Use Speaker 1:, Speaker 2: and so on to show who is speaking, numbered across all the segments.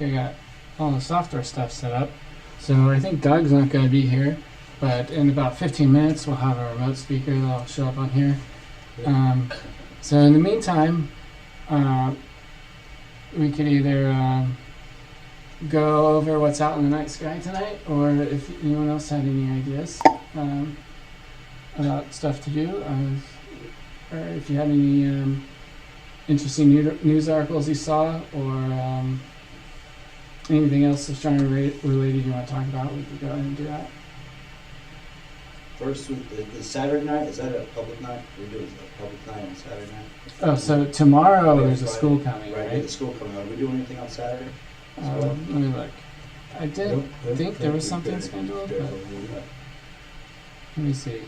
Speaker 1: I got all the software stuff set up. So I think Doug's not going to be here, but in about 15 minutes we'll have a remote speaker that'll show up on here. So in the meantime, we could either go over what's out in the night sky tonight, or if anyone else had any ideas about stuff to do, or if you had any interesting news articles you saw, or anything else astronomy related you want to talk about, we could go ahead and do that.
Speaker 2: First, the Saturday night, is that a public night? We do a public night on Saturday night?
Speaker 1: Oh, so tomorrow
Speaker 2: Yeah,
Speaker 1: there's a
Speaker 2: Friday.
Speaker 1: school coming,
Speaker 2: Right,
Speaker 1: right?
Speaker 2: the school coming out. Are we doing anything on Saturday? as well?
Speaker 1: Let me look. I did think there was something scheduled, but let me see.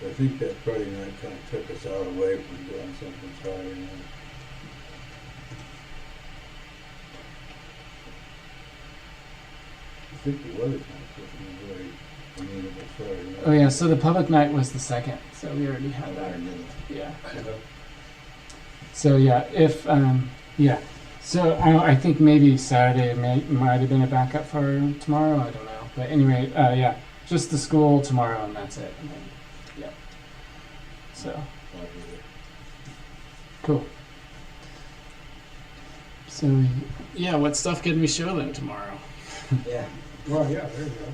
Speaker 3: I think that Friday night kind of took us out away from doing something Saturday night. I think the weather's not looking very amenable Saturday night.
Speaker 1: Oh yeah, so the public night was the 2nd, so we already had that. Yeah. So yeah, if yeah, so I think maybe Saturday might have been a backup for tomorrow. I don't know, but anyway, yeah, just the school tomorrow and that's it. And then, yeah. So cool. So yeah, what stuff can we show them tomorrow?
Speaker 2: Yeah.
Speaker 3: Well, yeah, there you go.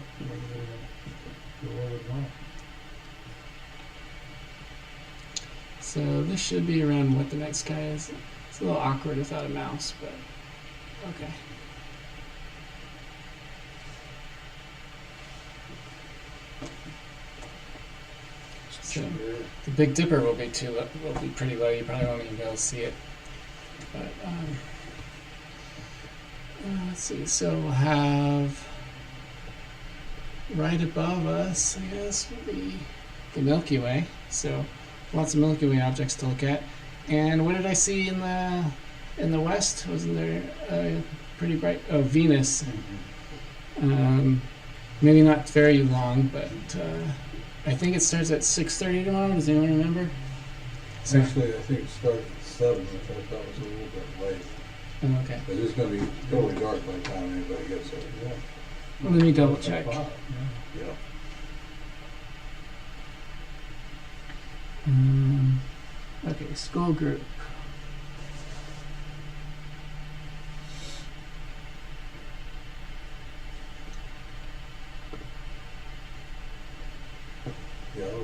Speaker 3: Go over tomorrow.
Speaker 1: So this should be around what the night sky is. It's a little awkward without a mouse, but okay. So the Big Dipper will be pretty low. You probably won't even be able to see it. But let's see. So we'll have right above us, I guess, will be the Milky Way. So lots of Milky Way objects to look at. And what did I see in the west? Wasn't there a pretty bright? Oh, Venus. Maybe not very long, but I think it starts at 6:30 tomorrow. Does anyone remember? So,
Speaker 3: Actually, I think it started at 7, which I thought was a little bit late.
Speaker 1: oh, okay.
Speaker 3: But it's going to be totally dark by the time anybody gets there. Yeah.
Speaker 1: Let me double check.
Speaker 3: Yeah.
Speaker 1: Okay, school group.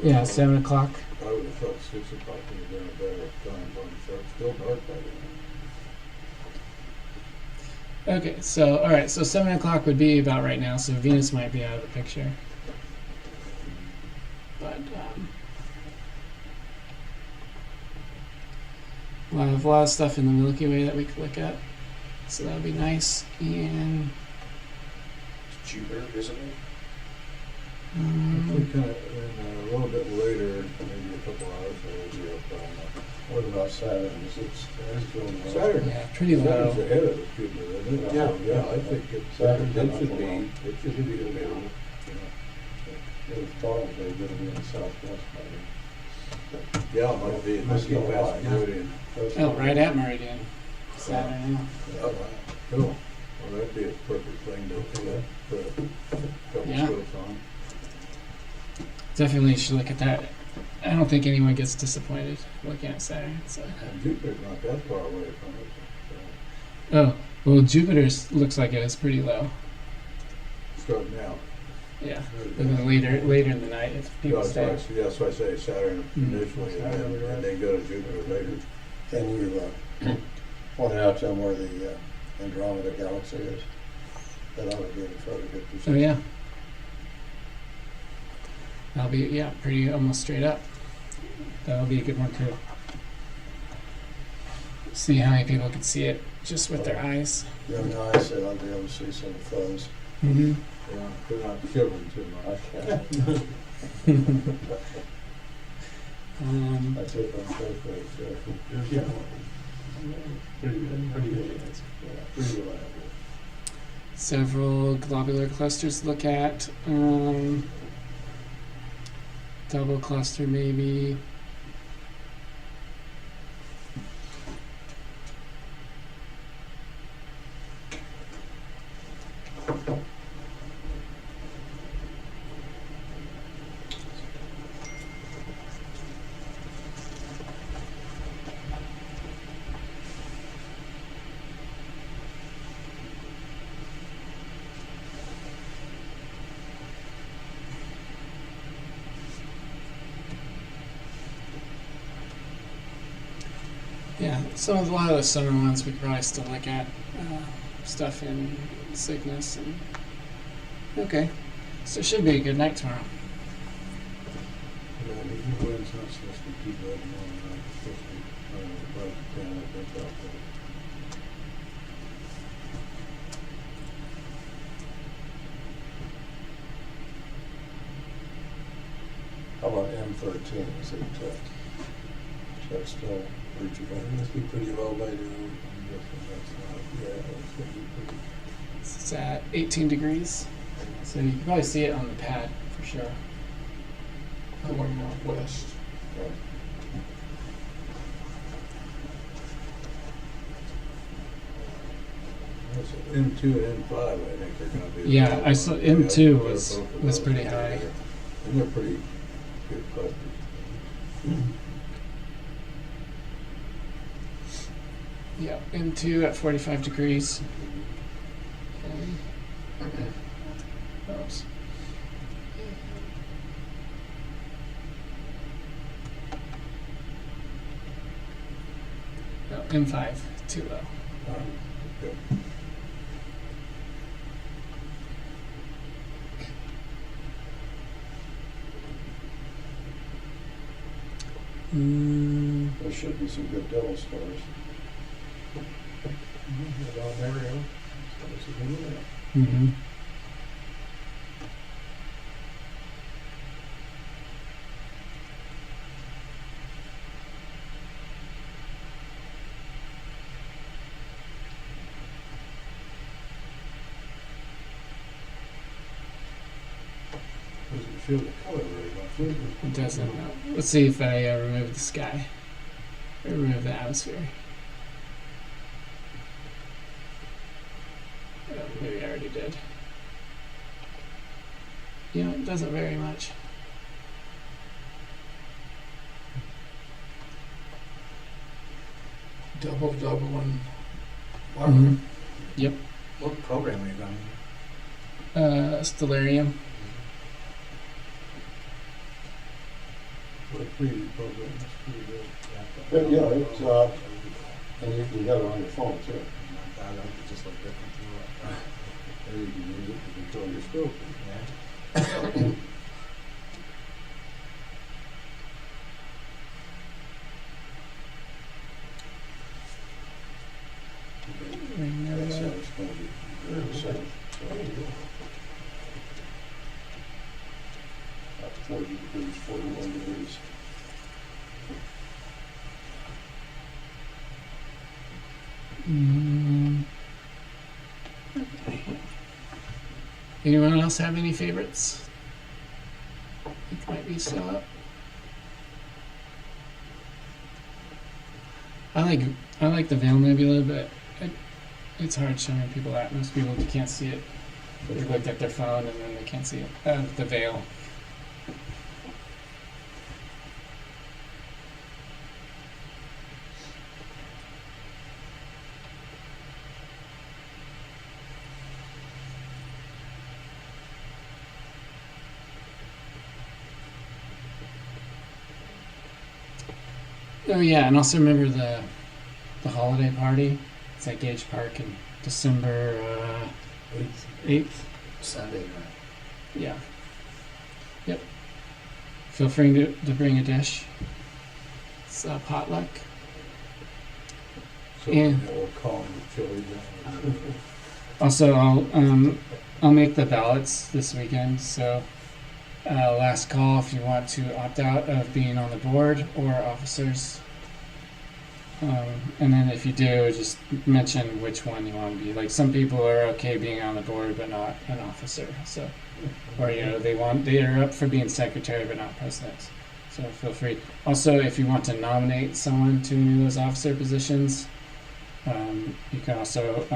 Speaker 1: Yeah, 7 o'clock.
Speaker 3: I would have thought 6 o'clock would have been a better time, but it's still dark by then.
Speaker 1: Okay, so all right, so 7 o'clock would be about right now. So Venus might be out of the picture, but we'll have a lot of stuff in the Milky Way that we could look at. So that would be nice. And
Speaker 2: Jupiter visible?
Speaker 3: Actually, kind of, a little bit later, maybe a couple hours, it'll be up on
Speaker 4: What about Saturday? Is it
Speaker 3: Saturday.
Speaker 1: yeah, pretty low.
Speaker 3: Saturday's ahead of the Jupiter, isn't it?
Speaker 4: Yeah.
Speaker 3: Yeah, I think it should be available.
Speaker 4: It was probably going to be in the southwest by
Speaker 3: Yeah, it might be, it must be past Meridian.
Speaker 1: Oh, right at Meridian. Saturday.
Speaker 3: Oh, cool. Well, that'd be a perfect thing to put a couple
Speaker 1: Yeah.
Speaker 3: scopes on.
Speaker 1: Definitely should look at that. I don't think anyone gets disappointed looking at Saturn. So.
Speaker 3: And Jupiter's not that far away from it.
Speaker 1: Oh, well, Jupiter's looks like it is pretty low.
Speaker 3: Starting out.
Speaker 1: Yeah, but then later in the night, if people
Speaker 3: Yeah,
Speaker 1: stay.
Speaker 3: that's why I say Saturn
Speaker 1: Mhm.
Speaker 3: initially, and then go to Jupiter later.
Speaker 4: Can you point out to them where the Andromeda Galaxy is? That ought to be in a fairly good
Speaker 1: Oh
Speaker 4: position.
Speaker 1: yeah. That'll be pretty almost straight up. That'll be a good one too. See how many people can see it just with their eyes.
Speaker 4: You know, I said I'd be able to see some of the photos.
Speaker 1: Mm-hmm.
Speaker 3: Yeah, they're not shivering too much.
Speaker 4: I took on photos,
Speaker 3: Yeah.
Speaker 4: pretty good. Pretty reliable.
Speaker 1: Several globular clusters to look at. Double cluster maybe. Yeah, a lot of the summer ones we could probably still look at stuff in sickness and okay. So it should be a good night tomorrow.
Speaker 3: Yeah, the wind's not supposed to be too bad tomorrow night. It's supposed to be, 5 to 10, I think, out there.
Speaker 4: How about M13? Is that still reachable?
Speaker 3: It must be pretty low later on. I'm guessing that's not, yeah, it's gonna be pretty.
Speaker 1: It's at 18 degrees, so you can probably see it on the pad for sure.
Speaker 3: Going northwest. M2 and M5, I think they're gonna be.
Speaker 1: Yeah,
Speaker 3: low
Speaker 1: I saw
Speaker 3: ones.
Speaker 1: M2
Speaker 3: Yeah,
Speaker 1: was-
Speaker 3: both of
Speaker 1: was
Speaker 3: those.
Speaker 1: pretty high.
Speaker 3: And they're pretty good clusters.
Speaker 1: Yeah, M2 at 45 degrees. Oops. No, M5, too low.
Speaker 3: Good.
Speaker 4: There should be some good devil stars.
Speaker 3: About there, yeah. So this is gonna be-
Speaker 1: Mm-hmm.
Speaker 3: Doesn't show the color very much, does it?
Speaker 1: It doesn't. No. Let's see if I remove the sky. Or remove the atmosphere. Oh, maybe I already did. You know, it doesn't vary much.
Speaker 3: Double and.
Speaker 1: Mhm. Yep.
Speaker 3: What program are you running?
Speaker 1: Stellarium.
Speaker 3: What preview program? That's pretty good.
Speaker 4: Yeah, it's, and you got it on your phone too.
Speaker 2: Just like different too.
Speaker 3: Or you can use it to control your scope.
Speaker 4: That's how it's gonna be. So, about 40 degrees, 41 degrees.
Speaker 1: Mm. Okay. Anyone else have any favorites? It might be still up. I like the Veil Nebula, but it's hard showing people that. Most people can't see it. They looked at their phone and then they can't see it. The Veil. Oh yeah, and also remember the holiday party. It's at Gage Park in December 8th.
Speaker 2: Sunday night.
Speaker 1: Yeah. Yep. Feel free to bring a dish. It's potluck.
Speaker 3: So
Speaker 1: Yeah.
Speaker 3: that will calm the chili down.
Speaker 1: Also, I'll make the ballots this weekend. So, last call if you want to opt out of being on the board or officers. And then if you do, just mention which one you want to be. Like some people are okay being on the board but not an officer. So, or they are up for being secretary but not president. So feel free. Also, if you want to nominate someone to any of those officer positions, you can also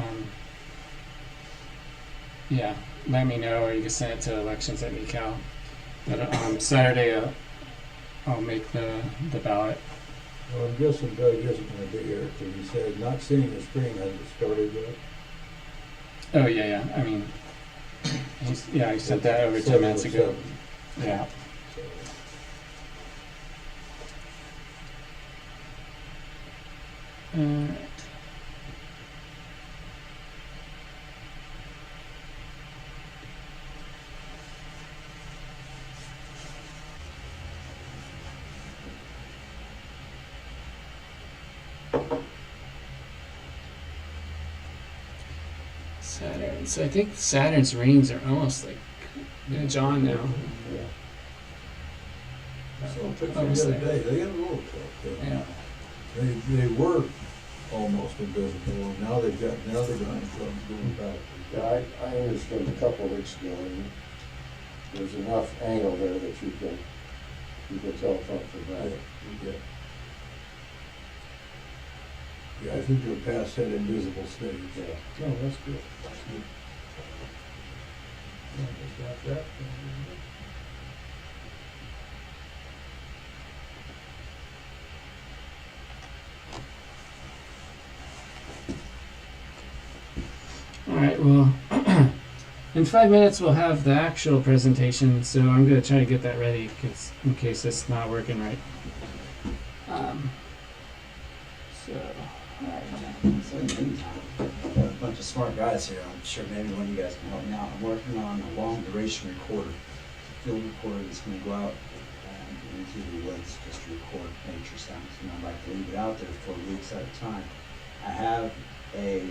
Speaker 1: let me know, or you can send it to elections@ecal. But Saturday, I'll make the ballot.
Speaker 3: Well, I'm guessing Doug isn't gonna be here, because he said not seeing the spring hasn't started yet.
Speaker 1: Oh yeah. I mean, he sent that over 10 minutes ago.
Speaker 3: 7:07,
Speaker 1: Yeah.
Speaker 3: so.
Speaker 1: Alright. Saturn. So I think Saturn's rings are almost like John now.
Speaker 3: I saw a picture
Speaker 1: Almost
Speaker 3: the other
Speaker 1: like-
Speaker 3: day, they got a little tough.
Speaker 1: Yeah.
Speaker 3: They were almost invisible, and now they're going back.
Speaker 4: Yeah, I understood a couple of weeks ago, and there's enough angle there that you can tell front from back.
Speaker 3: Yeah. Yeah, I think they're past that invisible stage.
Speaker 4: Yeah.
Speaker 5: Oh, that's good. Yeah, just got that.
Speaker 1: All right. Well, in 5 minutes we'll have the actual presentation. So I'm gonna try to get that ready, cause in case it's not working right. So.
Speaker 2: So in the meantime, I've got a bunch of smart guys here. I'm sure maybe one of you guys can help me out. I'm working on a long duration recorder, field recorder that's going to go out into the woods just to record nature sounds. And I'd like to leave it out there for weeks at a time. I have a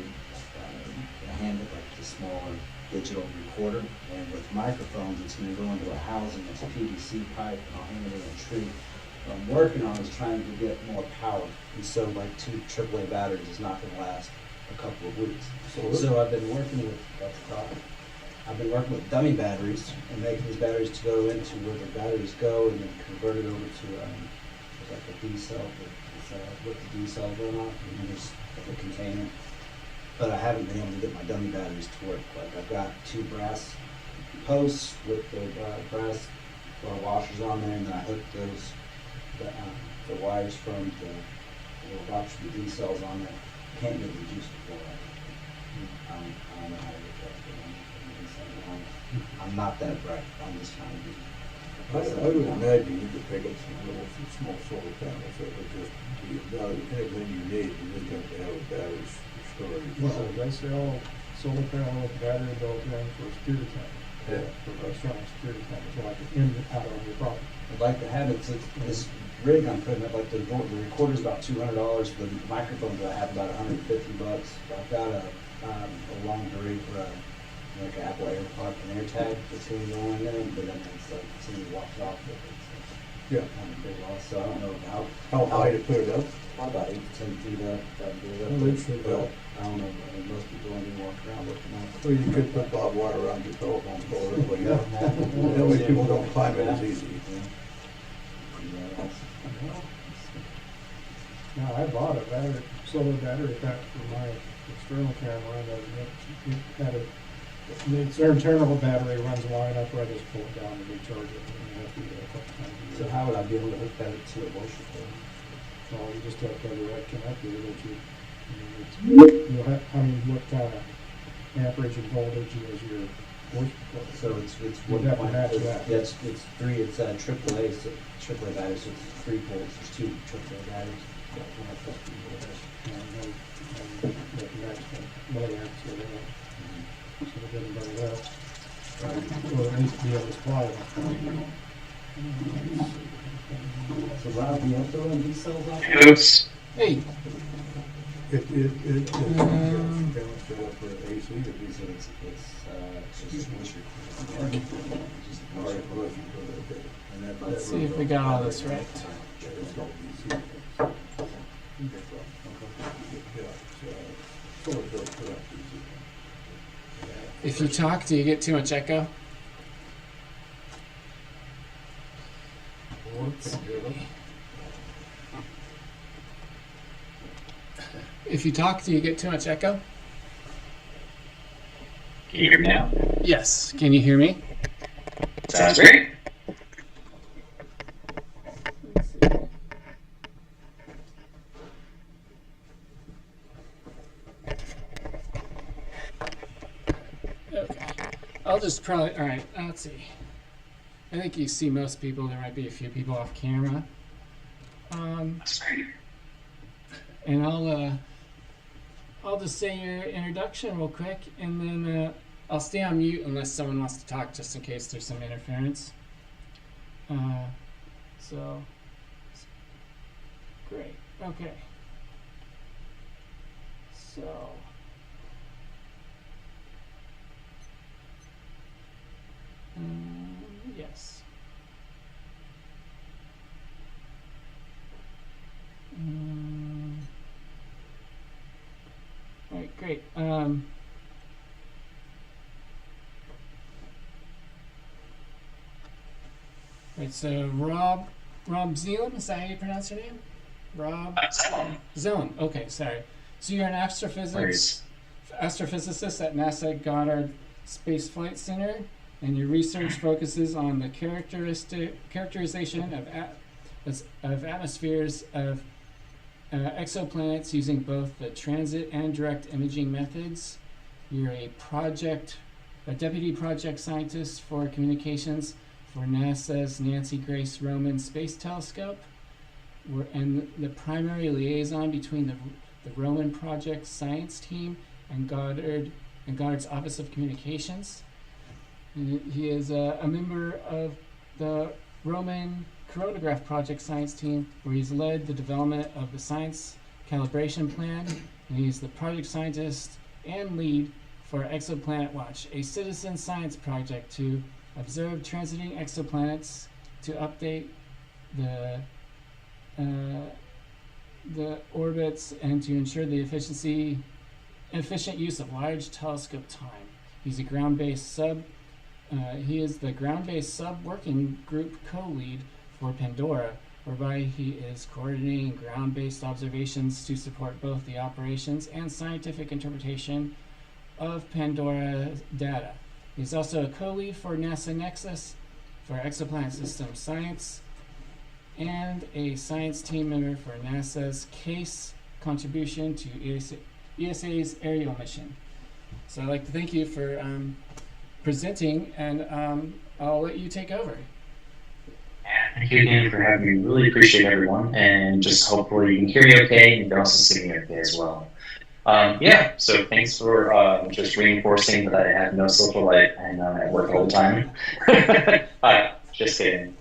Speaker 2: handle like the smaller digital recorder, and with microphones, it's going to go into a housing. It's a PVC pipe, and I'll hang it in a tree. What I'm working on is trying to get more power, and so like 2 AAA batteries is not going to last a couple of weeks. So I've been working with dummy batteries and making these batteries to go into where the batteries go, and then convert it over to like a D cell with the D cell going on, and then there's like a container. But I haven't been able to get my dummy batteries to work. Like I've got 2 brass posts with the brass washers on there, and then I hooked the wires from the little box with the D cells on there. Can't get the juice before I don't know how to get that. I'm not that bright. I'm just trying to be.
Speaker 3: I would imagine you could pick up some small solar panels that would just be about everything you need. You just have to have a battery storage.
Speaker 5: So they sell solar panel with battery built in for security cameras.
Speaker 3: Yeah.
Speaker 5: For restaurant security cameras, so like in out on your property.
Speaker 2: I'd like to have it. So this rig I'm putting up, like the recorder's about $200. The microphones I have about $150. I've got a long duration like an Apple AirPod, an AirTag that's going to go in there, but then it's like somebody walks off with it. So
Speaker 3: Yeah.
Speaker 2: kind of big loss. So I don't know
Speaker 3: How high to put it up?
Speaker 2: about 8 to 10 feet up. That'd be it up
Speaker 3: Oh,
Speaker 2: there.
Speaker 3: that's good.
Speaker 2: But I don't know. I mean, most people don't even walk around looking at it.
Speaker 3: Well, you could put barbed wire around your telephone pole or whatever.
Speaker 2: Yeah.
Speaker 3: That way people don't climb it as easy.
Speaker 5: Now, I bought a solar battery pack for my external camera, and it had its internal battery runs long enough where I just pull it down and recharge it, and you have to do that a couple times a
Speaker 2: So
Speaker 5: year.
Speaker 2: how would I be able to hook that to a motion cord?
Speaker 5: So you just have to have the right connector that you'll have, what kind of amperage and voltage is your voice recorder.
Speaker 2: So it's
Speaker 5: You'd
Speaker 2: one
Speaker 5: have to
Speaker 2: point.
Speaker 5: match that.
Speaker 2: Yeah, it's AAA, so AAA batteries, so it's 3 volts. There's 2 AAA batteries.
Speaker 5: And that match the milliamps or whatever, so it doesn't burn it out. So it needs to be able to supply it.
Speaker 2: So Rob, you have to run these cells off?
Speaker 6: Oops.
Speaker 1: Hey.
Speaker 3: It set up for AC or
Speaker 2: So
Speaker 3: DC.
Speaker 2: it's just a voice recorder. Just a
Speaker 3: All
Speaker 2: voice
Speaker 3: right,
Speaker 2: recorder.
Speaker 3: okay. And that-
Speaker 1: Let's
Speaker 3: that
Speaker 1: see if
Speaker 3: runs
Speaker 1: we
Speaker 3: off
Speaker 1: got all
Speaker 3: battery.
Speaker 1: this right.
Speaker 3: Yeah, it's all DC. Yeah, it's, solar cell's put up DC.
Speaker 1: If you talk, do you get too much echo? If you talk, do you get too much echo?
Speaker 6: Can you hear me now?
Speaker 1: Yes. Can you hear me?
Speaker 6: Sounds great.
Speaker 1: Okay. I'll just probably. All right. Let's see. I think you see most people. There might be a few people off camera.
Speaker 6: That's great.
Speaker 1: and I'll just say your introduction real quick, and then I'll stay on mute unless someone wants to talk, just in case there's some interference. So great. Okay. So. Yes. All right, great. Right, so Rob Zelam, is that how you pronounce your name? Rob Zelam. Okay, sorry. So you're an astrophysicist at NASA Goddard Space Flight Center, and your research focuses on the characterization of atmospheres of exoplanets using both the transit and direct imaging methods. You're a deputy project scientist for communications for NASA's Nancy Grace Roman Space Telescope, and the primary liaison between the Roman Project Science Team and Goddard's Office of Communications. And he is a member of the Roman Coronagraph Project Science Team, where he's led the development of the Science Calibration Plan, and he's the project scientist and lead for Exoplanet Watch, a citizen science project to observe transiting exoplanets, to update the orbits, and to ensure the efficient use of large telescope time. He's a ground-based he is the ground-based sub-working group co-lead for Pandora, whereby he is coordinating ground-based observations to support both the operations and scientific interpretation of Pandora data. He's also a co-lead for NASA Nexus for exoplanet system science, and a science team member for NASA's CASE contribution to ESA's aerial mission. So I'd like to thank you for presenting, and I'll let you take over.
Speaker 6: Thank you again for having me. Really appreciate everyone, and just hopefully you can hear me okay, and you can also see me okay as well. So thanks for just reinforcing that I have no social life and I'm at work all the time. Just kidding.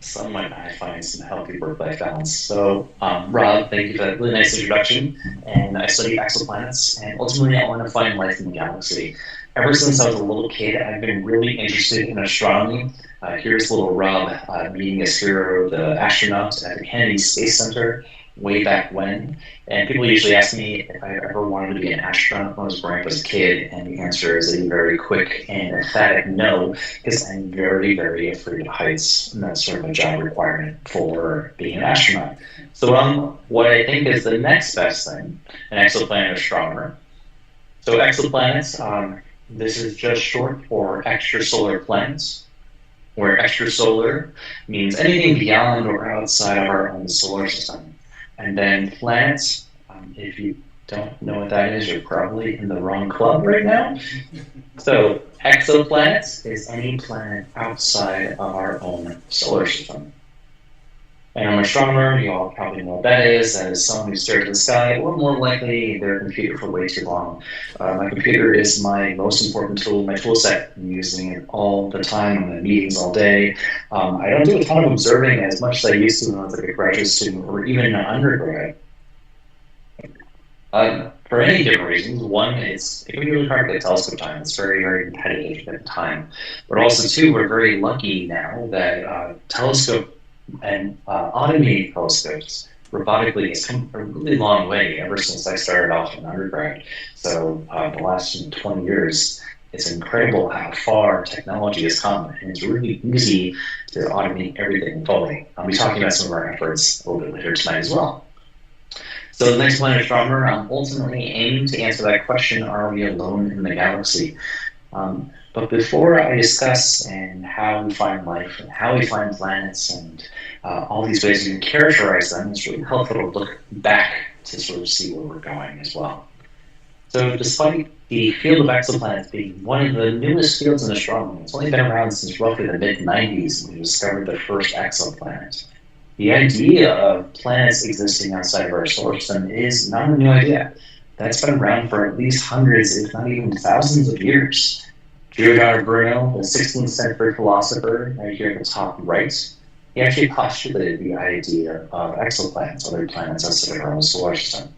Speaker 6: Some might I find some healthy work-life balance. So, Rob, thank you for that really nice introduction. And I study exoplanets, and ultimately I want to find life in the galaxy. Ever since I was a little kid, I've been really interested in astronomy. Here's little Rob meeting his hero, the astronaut at the Kennedy Space Center way back when. And people usually ask me if I ever wanted to be an astronaut when I was growing up as a kid, and the answer is a very quick and emphatic no, because I'm very, very afraid of heights, and that's sort of a job requirement for being an astronaut. So what I think is the next best thing, an exoplanet astronomer. So exoplanets, this is just short for extrasolar planets, where extrasolar means anything beyond or outside of our own solar system. And then planets, if you don't know what that is, you're probably in the wrong club right now. So exoplanets is any planet outside of our own solar system. And I'm an astronomer, you all probably know what that is. That is someone who stares at the sky, or more likely their computer for way too long. My computer is my most important tool, my tool set. I'm using it all the time. I'm in meetings all day. I don't do a ton of observing as much as I used to when I was like a graduate student or even an undergrad. For any different reasons. One, it can be really hard to get telescope time. It's very, very competitive at the time. But also, two, we're very lucky now that telescope and automated telescopes robotically has come a really long way ever since I started off in undergrad. So the last 20 years, it's incredible how far technology has come, and it's really easy to automate everything fully. I'll be talking about some of our efforts a little bit later tonight as well. So the next planet astronomer, I'm ultimately aiming to answer that question, are we alone in the galaxy? But before I discuss and how we find life and how we find planets and all these ways we can characterize them, it's really helpful to look back to sort of see where we're going as well. So despite the field of exoplanets being one of the newest fields in astronomy, it's only been around since roughly the mid-90s when we discovered the first exoplanet. The idea of planets existing outside of our solar system is not a new idea. That's been around for at least hundreds, if not even thousands of years. Giordano Bruno, the 16th century philosopher, right here at the top right, he actually postulated the idea of exoplanets, other planets outside of our own solar system.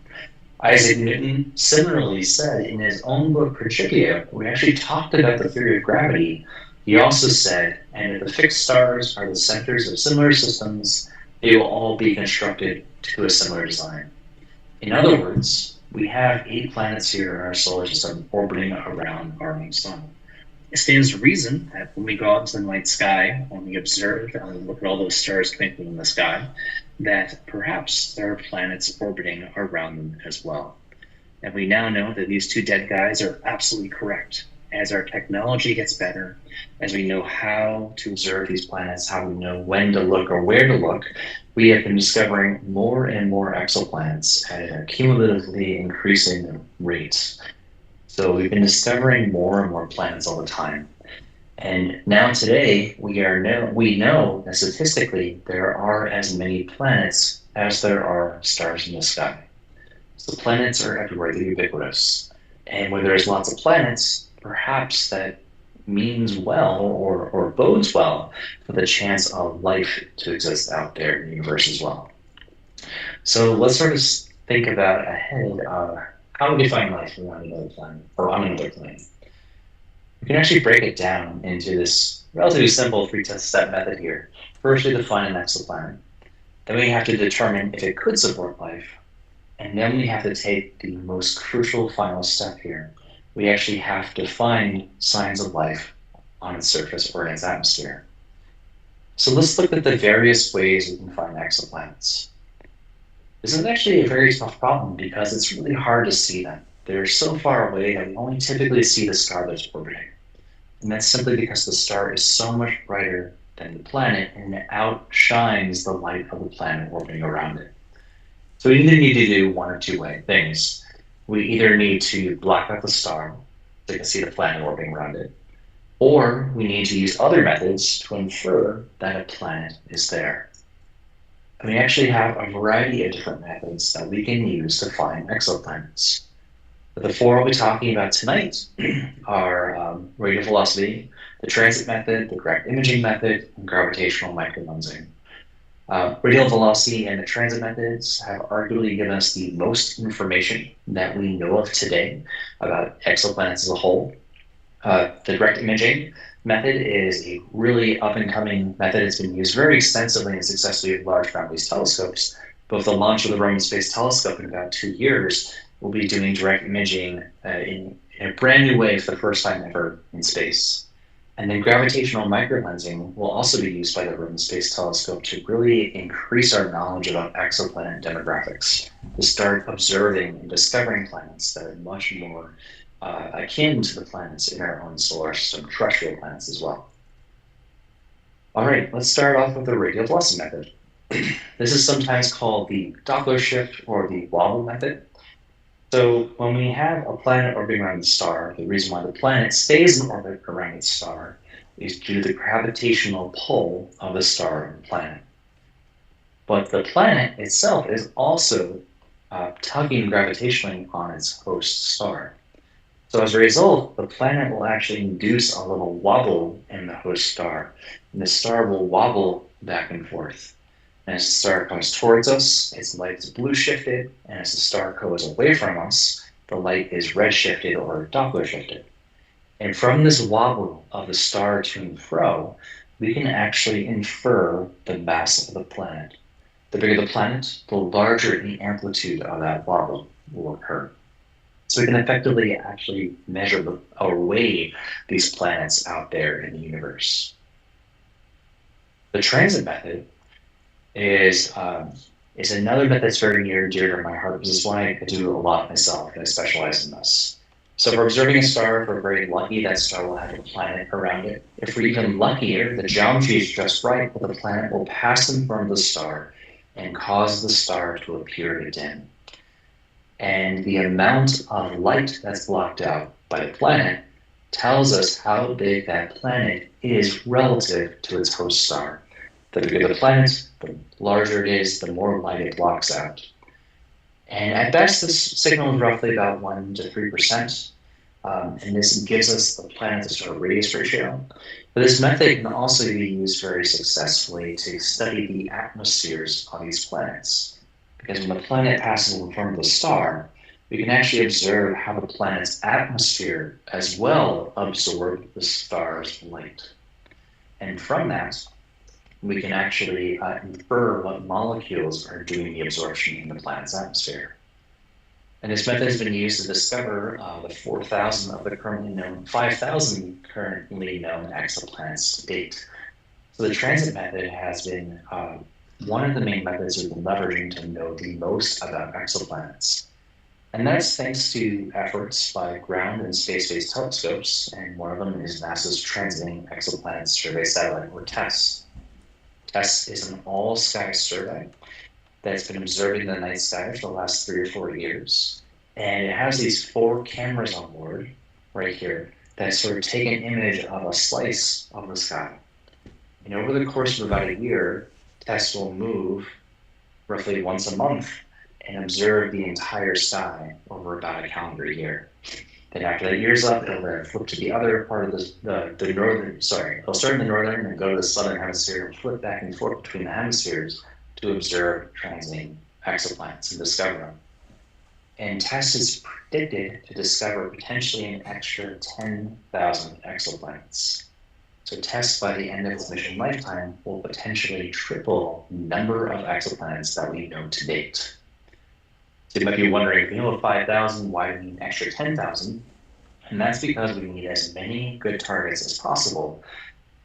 Speaker 6: Isaac Newton similarly said in his own book Principia, we actually talked about the theory of gravity. He also said, and if the fixed stars are the centers of similar systems, they will all be constructed to a similar design. In other words, we have 8 planets here in our solar system orbiting around our own sun. It stands to reason that when we go out into the night sky, when we observe and look at all those stars twinkling in the sky, that perhaps there are planets orbiting around them as well. And we now know that these 2 dead guys are absolutely correct. As our technology gets better, as we know how to observe these planets, how we know when to look or where to look, we have been discovering more and more exoplanets at a cumulatively increasing rate. So we've been discovering more and more planets all the time. And now today, we know that statistically there are as many planets as there are stars in the sky. So planets are everywhere, they're ubiquitous. And when there's lots of planets, perhaps that means well or bodes well for the chance of life to exist out there in the universe as well. So let's sort of think about ahead how we define life around another planet or on another planet. We can actually break it down into this relatively simple 3-step method here. First, we define an exoplanet. Then we have to determine if it could support life. And then we have to take the most crucial final step here. We actually have to find signs of life on its surface or in its atmosphere. So let's look at the various ways we can find exoplanets. This is actually a very tough problem because it's really hard to see them. They're so far away that we only typically see the star that's orbiting. And that's simply because the star is so much brighter than the planet and it outshines the light of the planet orbiting around it. So we either need to do one of 2 things. We either need to block out the star so you can see the planet orbiting around it, or we need to use other methods to infer that a planet is there. And we actually have a variety of different methods that we can use to find exoplanets. But the 4 we'll be talking about tonight are radial velocity, the transit method, the direct imaging method, and gravitational microlensing. Radial velocity and the transit methods have arguably given us the most information that we know of today about exoplanets as a whole. The direct imaging method is a really up-and-coming method. It's been used very extensively and successfully with large ground-based telescopes. But with the launch of the Roman Space Telescope in about 2 years, we'll be doing direct imaging in a brand new way for the first time ever in space. And then gravitational microlensing will also be used by the Roman Space Telescope to really increase our knowledge about exoplanet demographics, to start observing and discovering planets that are much more akin to the planets in our own solar system, terrestrial planets as well. All right, let's start off with the radial velocity method. This is sometimes called the Doppler shift or the wobble method. So when we have a planet orbiting around the star, the reason why the planet stays in orbit around its star is due to the gravitational pull of the star and the planet. But the planet itself is also tugging gravitationally on its host star. So as a result, the planet will actually induce a little wobble in the host star, and the star will wobble back and forth. And as the star comes towards us, its light is blue shifted, and as the star goes away from us, the light is red shifted or Doppler shifted. And from this wobble of the star to and fro, we can actually infer the mass of the planet. The bigger the planet, the larger the amplitude of that wobble will occur. So we can effectively actually measure or weigh these planets out there in the universe. The transit method is another method that's very near and dear to my heart. This is why I do a lot myself, and I specialize in this. So if we're observing a star, if we're very lucky, that star will have a planet around it. If we're even luckier, the geometry is just right, but the planet will pass in front of the star and cause the star to appear to dim. And the amount of light that's blocked out by the planet tells us how big that planet is relative to its host star. The bigger the planet, the larger it is, the more light it blocks out. And at best, this signal is roughly about 1 to 3%. And this gives us the planet's sort of radius ratio. But this method can also be used very successfully to study the atmospheres of these planets. Because when the planet passes in front of the star, we can actually observe how the planet's atmosphere as well absorbs the star's light. And from that, we can actually infer what molecules are doing the absorption in the planet's atmosphere. And this method has been used to discover the 5,000 currently known exoplanets to date. So the transit method has been one of the main methods we've been leveraging to know the most about exoplanets. And that's thanks to efforts by ground and space-based telescopes, and one of them is NASA's Transiting Exoplanet Survey Satellite, or TESS. TESS is an all-sky survey that's been observing the night sky for the last 3 or 4 years. And it has these 4 cameras on board, right here, that sort of take an image of a slice of the sky. And over the course of about a year, TESS will move roughly once a month and observe the entire sky over about a calendar year. Then after that year's up, it'll then flip to the other part of the northern, it'll start in the northern and go to the southern hemisphere and flip back and forth between the hemispheres to observe transiting exoplanets and discover them. And TESS is predicted to discover potentially an extra 10,000 exoplanets. So TESS, by the end of its mission lifetime, will potentially triple the number of exoplanets that we know to date. So you might be wondering, if we know 5,000, why do we need an extra 10,000? And that's because we need as many good targets as possible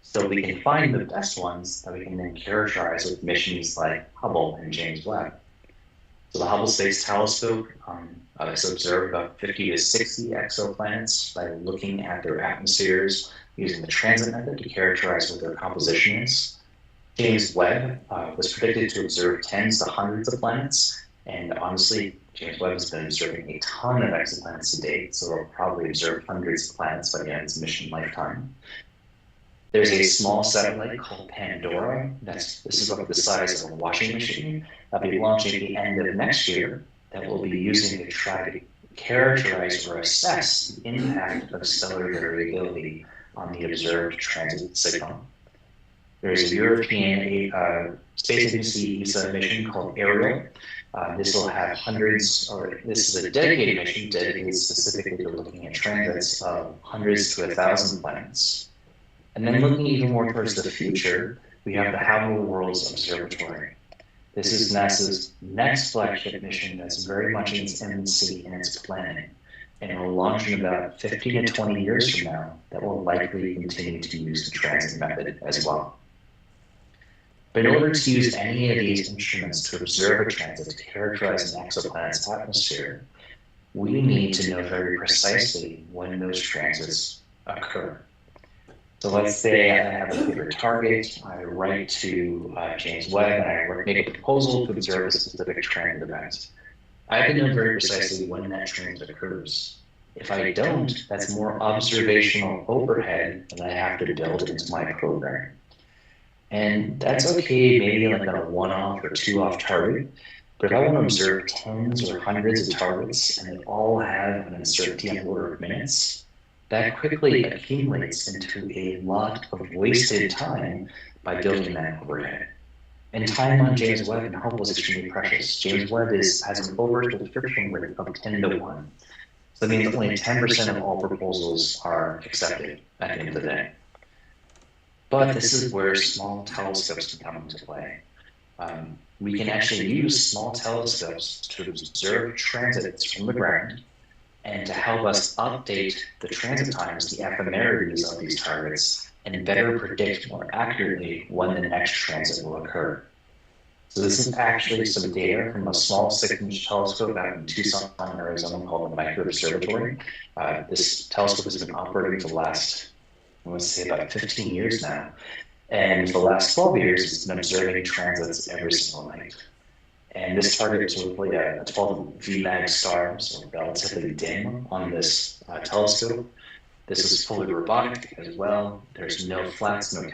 Speaker 6: so we can find the best ones that we can then characterize with missions like Hubble and James Webb. So the Hubble Space Telescope has observed about 50 to 60 exoplanets by looking at their atmospheres using the transit method to characterize what their composition is. James Webb was predicted to observe tens to hundreds of planets. And honestly, James Webb has been observing a ton of exoplanets to date, so we'll probably observe hundreds of planets by the end of its mission lifetime. There's a small satellite called Pandora. This is about the size of a washing machine. That'll be launching at the end of next year. That will be using to try to characterize or assess the impact of stellar variability on the observed transit signal. There's a European Space Agency ESA mission called Ariel. This will have this is a dedicated mission dedicated specifically to looking at transits of hundreds to 1,000 planets. And then looking even more towards the future, we have the Habitable Worlds Observatory. This is NASA's next flagship mission that's very much in its infancy in its planning. And it will launch in about 15 to 20 years from now that will likely continue to use the transit method as well. But in order to use any of these instruments to observe a transit, to characterize an exoplanet's atmosphere, we need to know very precisely when those transits occur. So let's say I have a favorite target, I write to James Webb, and I make a proposal to observe a specific transit event. I have to know very precisely when that transit occurs. If I don't, that's more observational overhead that I have to build into my program. And that's okay, maybe like on a one-off or two-off target, but if I want to observe tens or hundreds of targets and they all have an uncertainty on the order of minutes, that quickly accumulates into a lot of wasted time by building that overhead. And time on James Webb and Hubble is extremely precious. James Webb has an oversubscription rate of 10 to 1. So that means only 10% of all proposals are accepted at the end of the day. But this is where small telescopes can come into play. We can actually use small telescopes to observe transits from the ground and to help us update the transit times, the ephemerides of these targets, and better predict more accurately when the next transit will occur. So this is actually some data from a small 6-inch telescope out in Tucson, Arizona called the Micro Observatory. This telescope has been operating for the last, I want to say about 15 years now. And for the last 12 years, it's been observing transits every single night. And this target is really a 12 VMAG star, so relatively dim on this telescope. This is fully robotic as well. There's no flats, no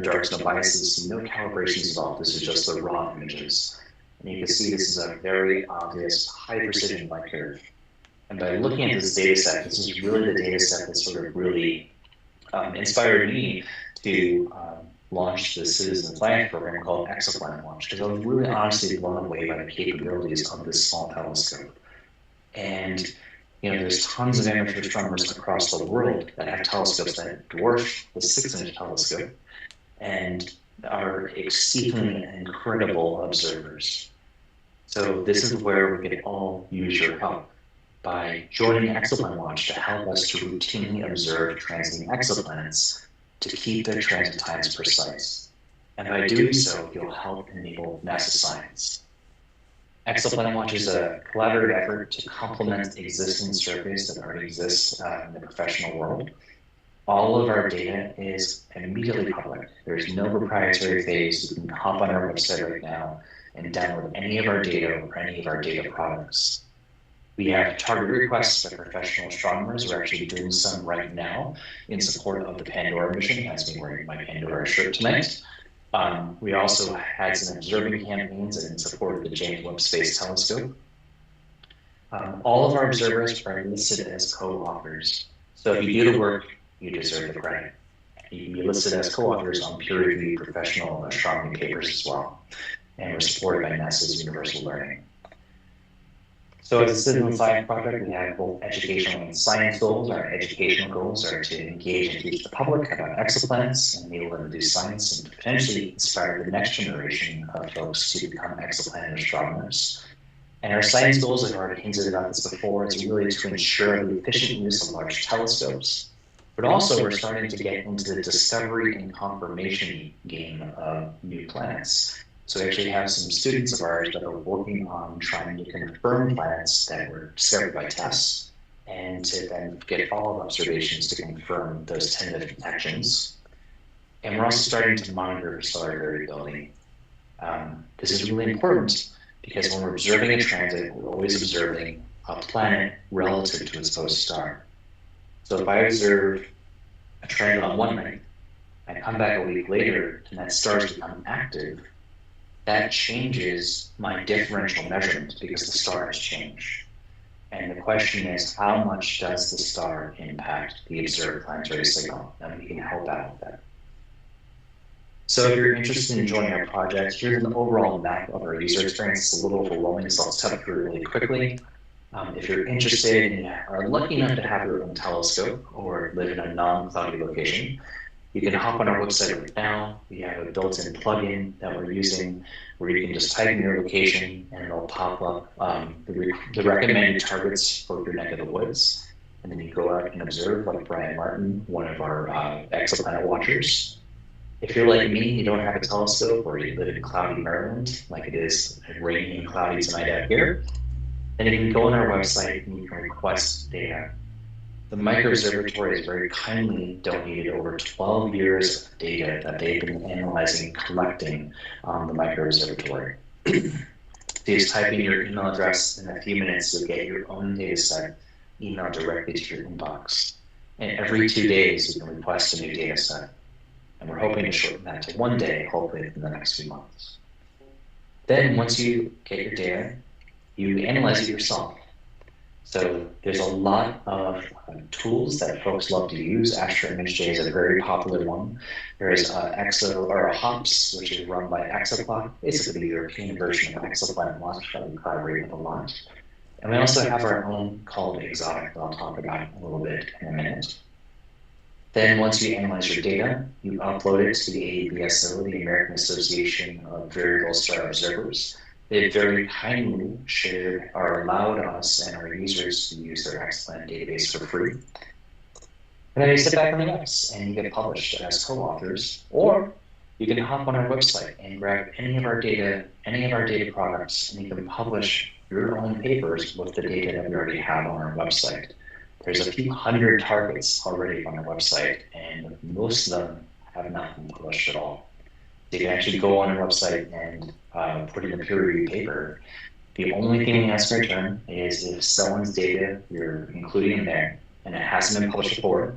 Speaker 6: darks, no biases, no calibrations involved. This is just the raw images. And you can see this is a very obvious high precision light curve. And by looking at this data set, this is really the data set that sort of really inspired me to launch the Citizen Science program called Exoplanet Launch, because I was really honestly blown away by the capabilities of this small telescope. And there's tons of amateur astronomers across the world that have telescopes that dwarf the 6-inch telescope and are exceedingly incredible observers. So this is where we could all use your help by joining Exoplanet Launch to help us to routinely observe transiting exoplanets to keep their transit times precise. And by doing so, you'll help enable NASA science. Exoplanet Launch is a collaborative effort to complement existing surveys that already exist in the professional world. All of our data is immediately public. There's no proprietary phase. You can hop on our website right now and download any of our data or any of our data products. We have target requests by professional astronomers. We're actually doing some right now in support of the Pandora mission, as me wearing my Pandora shirt tonight. We also had some observing campaigns in support of the James Webb Space Telescope. All of our observers are listed as co-authors. So if you do the work, you deserve the credit. You can be listed as co-authors on peer-reviewed professional astronomy papers as well. And we're supported by NASA's Universal Learning. So as a Citizen Science project, we have both educational and science goals. Our educational goals are to engage and teach the public about exoplanets and enable them to do science and potentially inspire the next generation of folks to become exoplanet astronomers. And our science goals, I've already hinted about this before, is really to ensure the efficient use of large telescopes. But also we're starting to get into the discovery and confirmation game of new planets. So we actually have some students of ours that are working on trying to confirm planets that were discovered by tests and to then get follow-up observations to confirm those tentative detections. And we're also starting to monitor stellar variability. This is really important because when we're observing a transit, we're always observing a planet relative to its host star. So if I observe a transit on one night, I come back a week later and that star's become active, that changes my differential measurement because the star has changed. And the question is, how much does the star impact the observed planetary signal? And we can help out with that. So if you're interested in joining our project, here's an overall map of our user experience. It's a little overwhelming, so I'll step up here really quickly. If you're interested and are lucky enough to have your own telescope or live in a non-cloudy location, you can hop on our website right now. We have a built-in plugin that we're using where you can just type in your location and it'll pop up the recommended targets for your neck of the woods. And then you go out and observe like Brian Martin, one of our exoplanet watchers. If you're like me, you don't have a telescope or you live in cloudy Maryland, like it is rainy and cloudy tonight out here, then you can go on our website and you can request data. The Micro Observatory has very kindly donated over 12 years of data that they've been analyzing and collecting on the Micro Observatory. So you just type in your email address in a few minutes, you'll get your own data set emailed directly to your inbox. And every 2 days, you can request a new data set. And we're hoping to shorten that to 1 day, hopefully in the next few months. Then once you get your data, you analyze it yourself. So there's a lot of tools that folks love to use. Astro ImageJ is a very popular one. There's HOPS, which is run by Exoplot, basically the European version of Exoplanet Launch that we collaborate with a lot. And we also have our own called Exotic that I'll talk about a little bit in a minute. Then once you analyze your data, you upload it to the AABSO, the American Association of Variable Star Observers. They very kindly shared or allowed us and our users to use their exoplanet database for free. And then you sit back and relax and you get published as co-authors, or you can hop on our website and grab any of our data products, and you can publish your own papers with the data that we already have on our website. There's a few hundred targets already on our website, and most of them have not been published at all. You can actually go on our website and put in a peer-reviewed paper. The only thing we ask in return is if someone's data you're including in there and it hasn't been published before,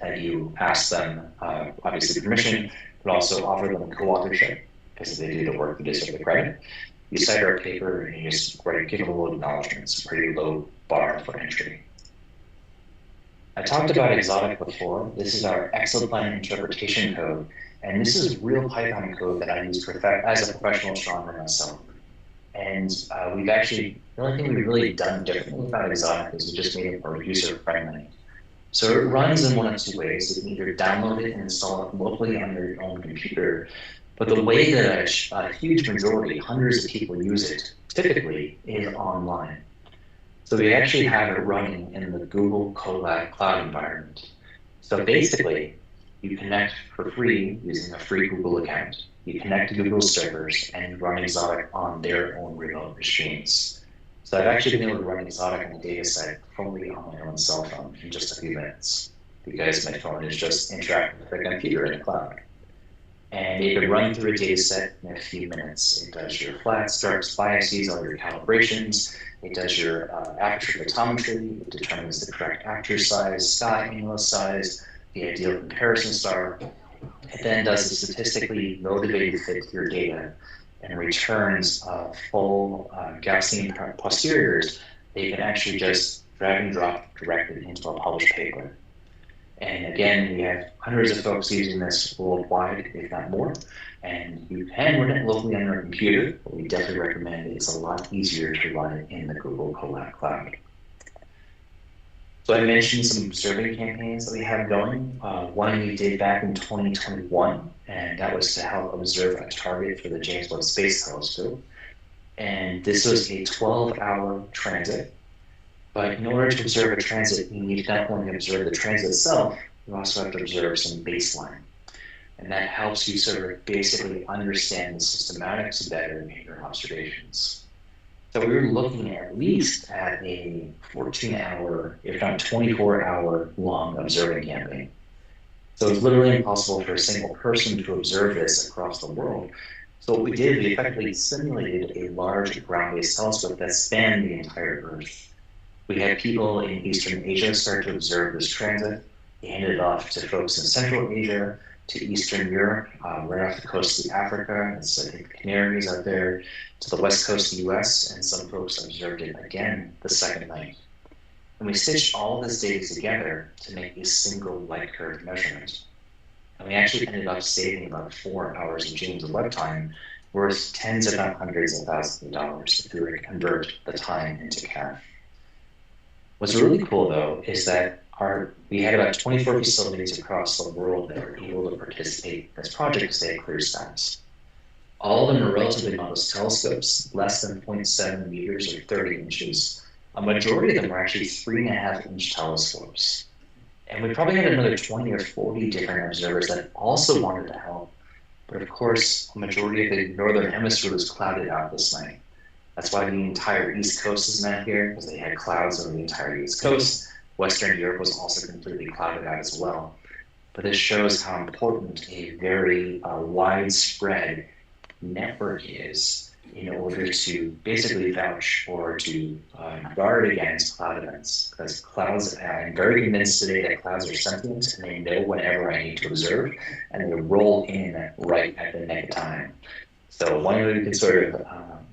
Speaker 6: that you ask them, obviously permission, but also offer them co-authorship, because they do the work, they deserve the credit. You cite our paper and you just give a little acknowledgement. It's a pretty low bar for entry. I talked about Exotic before. This is our exoplanet interpretation code, and this is real Python code that I use as a professional astronomer myself. And we've actually, the only thing we've really done differently about Exotic is we just made it more user-friendly. So it runs in one of two ways. You can either download it and install it locally on your own computer, but the way that a huge majority, hundreds of people use it, typically, is online. So we actually have it running in the Google Colab cloud environment. So basically, you connect for free using a free Google account. You connect to Google servers and run Exotic on their own remote machines. So I've actually been able to run Exotic on the data set fully on my own cell phone in just a few minutes, because my phone is just interacting with the computer in the cloud. And it can run through a data set in a few minutes. It does your flats, darks, biases, all your calibrations. It does your aperture photometry. It determines the correct aperture size, sky annulus size, the ideal comparison star. It then does a statistically motivated fit to your data and returns full Gaussian posteriors that you can actually just drag and drop directly into a published paper. And again, we have hundreds of folks using this worldwide, if not more. And you can run it locally on your computer, but we definitely recommend it's a lot easier to run it in the Google Colab Cloud. So I mentioned some observing campaigns that we have going. One we did back in 2021, and that was to help observe a target for the James Webb Space Telescope. And this was a 12-hour transit. But in order to observe a transit, you need to not only observe the transit itself, you also have to observe some baseline. And that helps you sort of basically understand the systematics better in your observations. So we were looking at least at a 14-hour, if not 24-hour long observing campaign. So it's literally impossible for a single person to observe this across the world. So what we did, we effectively simulated a large ground-based telescope that spanned the entire Earth. We had people in Eastern Asia start to observe this transit. They handed it off to folks in Central Asia, to Eastern Europe, right off the coast of Africa, and so I think the Canaries out there, to the west coast of the US, and some folks observed it again the second night. And we stitched all this data together to make a single light curve measurement. And we actually ended up saving about 4 hours of James Webb time, worth tens if not hundreds of thousands of dollars if we were to convert the time into cash. What's really cool, though, is that we had about 24 facilities across the world that were able to participate in this project because they had clear status. All of them are relatively modest telescopes, less than 0.7 meters or 30 inches. A majority of them are actually 3.5-inch telescopes. And we probably had another 20 or 40 different observers that also wanted to help. But of course, a majority of the northern hemisphere was clouded out this night. That's why the entire East Coast is not here, because they had clouds over the entire East Coast. Western Europe was also completely clouded out as well. But this shows how important a very widespread network is in order to basically vouch or to guard against cloud events. Because clouds, I'm very convinced today that clouds are sentient and they know whenever I need to observe, and they roll in right at the nick of time. So one way we can sort of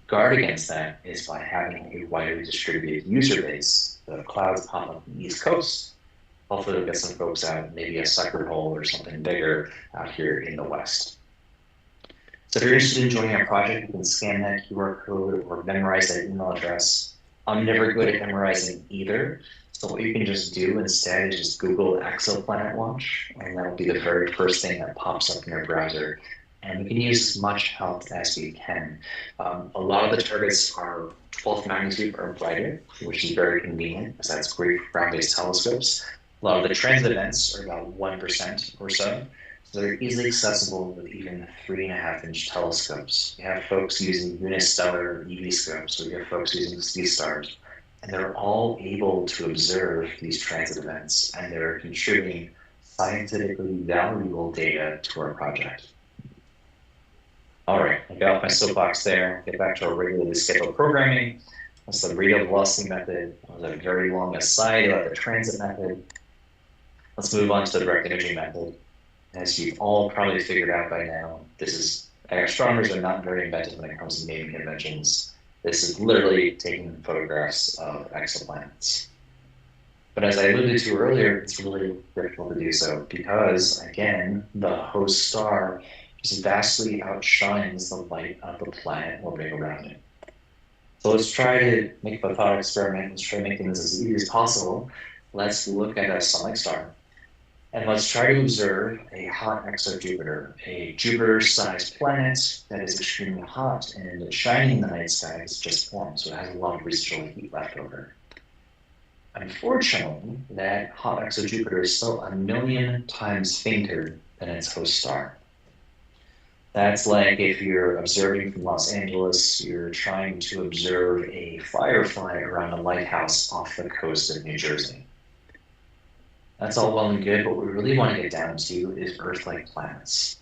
Speaker 6: guard against that is by having a widely distributed user base. The clouds pop up on the East Coast. Hopefully we'll get some folks out, maybe a sucker hole or something bigger out here in the West. So if you're interested in joining our project, you can scan that QR code or memorize that email address. I'm never good at memorizing either. So what you can just do instead is just Google Exoplanet Launch, and that'll be the very first thing that pops up in your browser. And we can use as much help as we can. A lot of the targets are 12th magnitude or brighter, which is very convenient, because that's great for ground-based telescopes. A lot of the transit events are about 1% or so. So they're easily accessible with even 3.5-inch telescopes. We have folks using unistellar UV scopes, we have folks using C-stars, and they're all able to observe these transit events, and they're contributing scientifically valuable data to our project. All right, I got off my soapbox there. Get back to our regularly scheduled programming. That's the radial velocity method. That was a very long aside about the transit method. Let's move on to the direct imaging method. As you've all probably figured out by now, astronomers are not very inventive when it comes to naming conventions. This is literally taking photographs of exoplanets. But as I alluded to earlier, it's really difficult to do so because, again, the host star just vastly outshines the light of the planet orbiting around it. So let's try to make a thought experiment. Let's try to make things as easy as possible. Let's look at a sun-like star. And let's try to observe a hot exojupiter, a Jupiter-sized planet that is extremely hot and shining in the night sky has just formed, so it has a lot of residual heat left over. Unfortunately, that hot exojupiter is still 1,000,000 times fainter than its host star. That's like if you're observing from Los Angeles, you're trying to observe a firefly around a lighthouse off the coast of New Jersey. That's all well and good, but what we really want to get down to is Earth-like planets.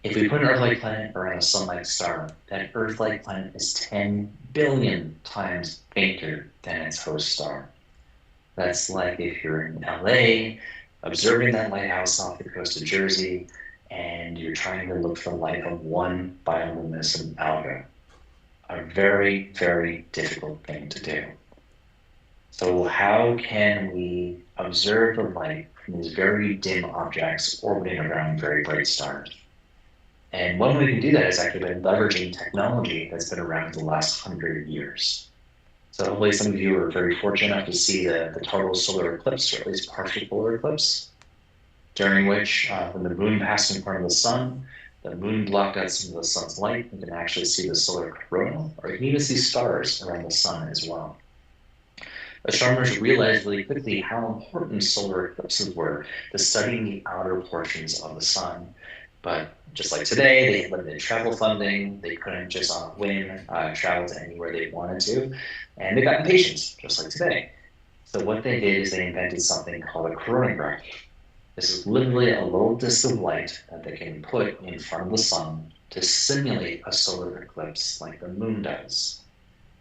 Speaker 6: If we put an Earth-like planet around a sun-like star, that Earth-like planet is 10 billion times fainter than its host star. That's like if you're in LA, observing that lighthouse off the coast of Jersey, and you're trying to look for the light of one bioluminescent alga. A very, very difficult thing to do. So how can we observe the light from these very dim objects orbiting around very bright stars? And one way we can do that is actually by leveraging technology that's been around for the last 100 years. So hopefully some of you are very fortunate enough to see the total solar eclipse, or at least partial polar eclipse, during which when the moon passed in front of the sun, the moon blocked out some of the sun's light. You can actually see the solar corona, or you can even see stars around the sun as well. Astronomers realized really quickly how important solar eclipses were to studying the outer portions of the sun. But just like today, they had limited travel funding. They couldn't just on a whim travel to anywhere they wanted to. And they got impatient, just like today. So what they did is they invented something called a coronagraph. This is literally a little disk of light that they can put in front of the sun to simulate a solar eclipse like the moon does.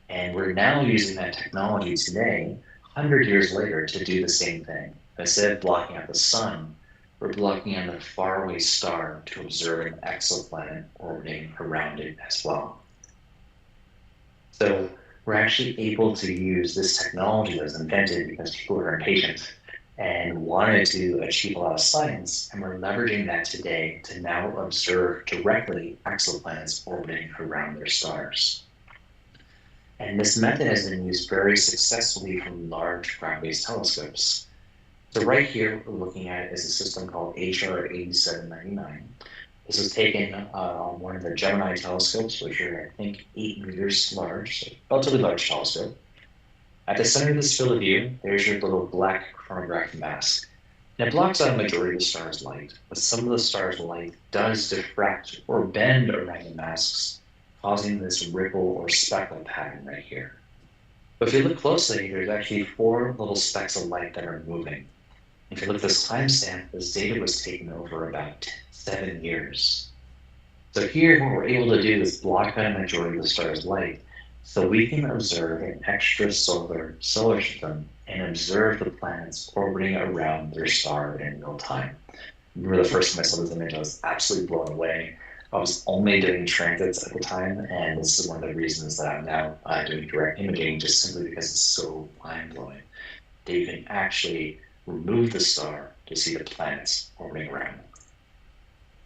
Speaker 6: And we're now using that technology today, 100 years later, to do the same thing. Instead of blocking out the sun, we're blocking out a faraway star to observe an exoplanet orbiting around it as well. So we're actually able to use this technology that was invented because people were impatient and wanted to achieve a lot of science, and we're leveraging that today to now observe directly exoplanets orbiting around their stars. And this method has been used very successfully from large ground-based telescopes. So right here, what we're looking at is a system called HR 8799. This was taken on one of the Gemini telescopes, which are, I think, 8 meters large, so relatively large telescope. At the center of this field of view, there's your little black chronograph mask. And it blocks out a majority of the star's light, but some of the star's light does diffract or bend around the masks, causing this ripple or speckle pattern right here. But if you look closely, there's actually 4 little specks of light that are moving. If you look at this timestamp, this data was taken over about 7 years. So here, what we're able to do is block out a majority of the star's light, so we can observe an extrasolar solar system and observe the planets orbiting around their star in real time. Remember the first time I saw this image, I was absolutely blown away. I was only doing transits at the time, and this is one of the reasons that I'm now doing direct imaging, just simply because it's so mind-blowing that you can actually remove the star to see the planets orbiting around it.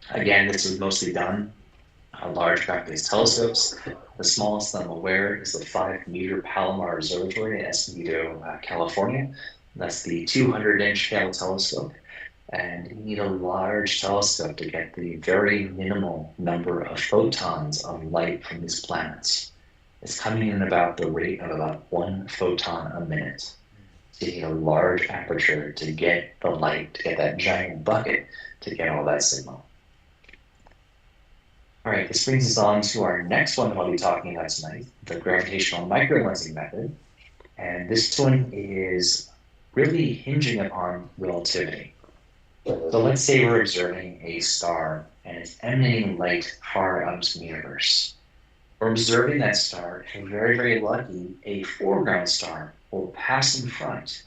Speaker 6: Again, this is mostly done on large ground-based telescopes. The smallest that I'm aware is the 5-meter Palomar Observatory in Escondido, California. That's the 200-inch scale telescope. And you need a large telescope to get the very minimal number of photons of light from these planets. It's coming in about the rate of about 1 photon a minute. So you need a large aperture to get the light, to get that giant bucket, to get all that signal. All right, this brings us on to our next one that I'll be talking about tonight, the gravitational microlensing method. And this one is really hinging upon relativity. So let's say we're observing a star and it's emanating light far out into the universe. Or observing that star, if you're very, very lucky, a foreground star will pass in front,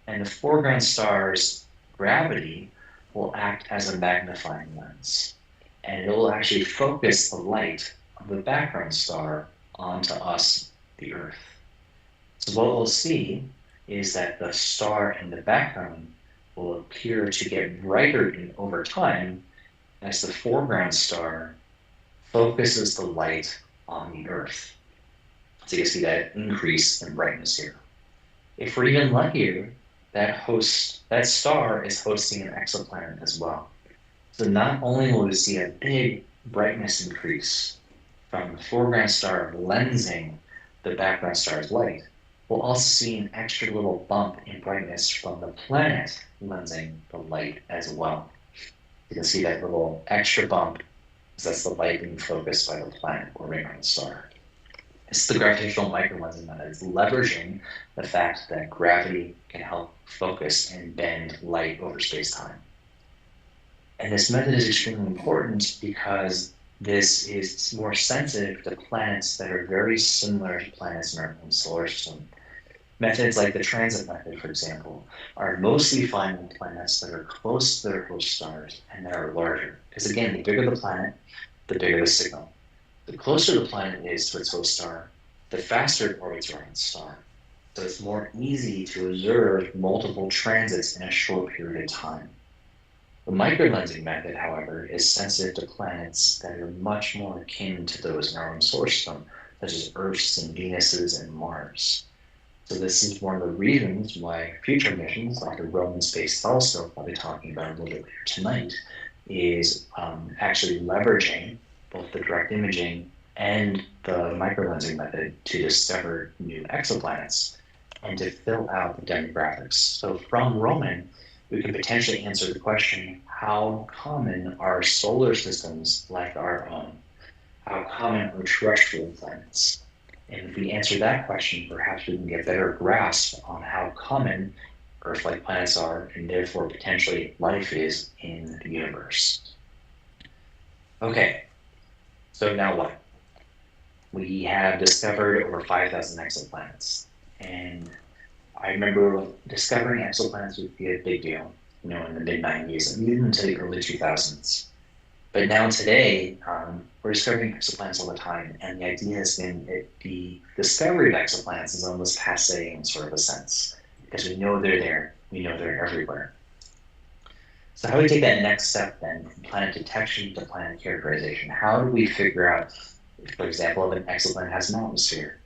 Speaker 6: and the foreground star's gravity will act as a magnifying lens, and it will actually focus the light of the background star onto us, the Earth. So what we'll see is that the star in the background will appear to get brighter over time as the foreground star focuses the light on the Earth. So you can see that increase in brightness here. If we're even luckier, that star is hosting an exoplanet as well. So not only will we see a big brightness increase from the foreground star lensing the background star's light, we'll also see an extra little bump in brightness from the planet lensing the light as well. You can see that little extra bump, because that's the light being focused by the planet orbiting around the star. It's the gravitational microlensing method. It's leveraging the fact that gravity can help focus and bend light over space-time. And this method is extremely important because this is more sensitive to planets that are very similar to planets in our own solar system. Methods like the transit method, for example, are mostly finding planets that are close to their host stars and that are larger. Because again, the bigger the planet, the bigger the signal. The closer the planet is to its host star, the faster it orbits around the star. So it's more easy to observe multiple transits in a short period of time. The microlensing method, however, is sensitive to planets that are much more akin to those in our own solar system, such as Earth's and Venus's and Mars. So this is one of the reasons why future missions, like the Roman Space Telescope I'll be talking about a little bit later tonight, is actually leveraging both the direct imaging and the microlensing method to discover new exoplanets and to fill out the demographics. So from Roman, we can potentially answer the question, how common are solar systems like our own? How common are terrestrial planets? And if we answer that question, perhaps we can get a better grasp on how common Earth-like planets are, and therefore potentially life is in the universe. Okay, so now what? We have discovered over 5,000 exoplanets. And I remember discovering exoplanets would be a big deal, in the mid-90s and even into the early 2000s. But now today, we're discovering exoplanets all the time, and the idea has been that the discovery of exoplanets is almost passé in sort of a sense, because we know they're there, we know they're everywhere. So how do we take that next step then, from planet detection to planet characterization? How do we figure out, for example, if an exoplanet has an atmosphere?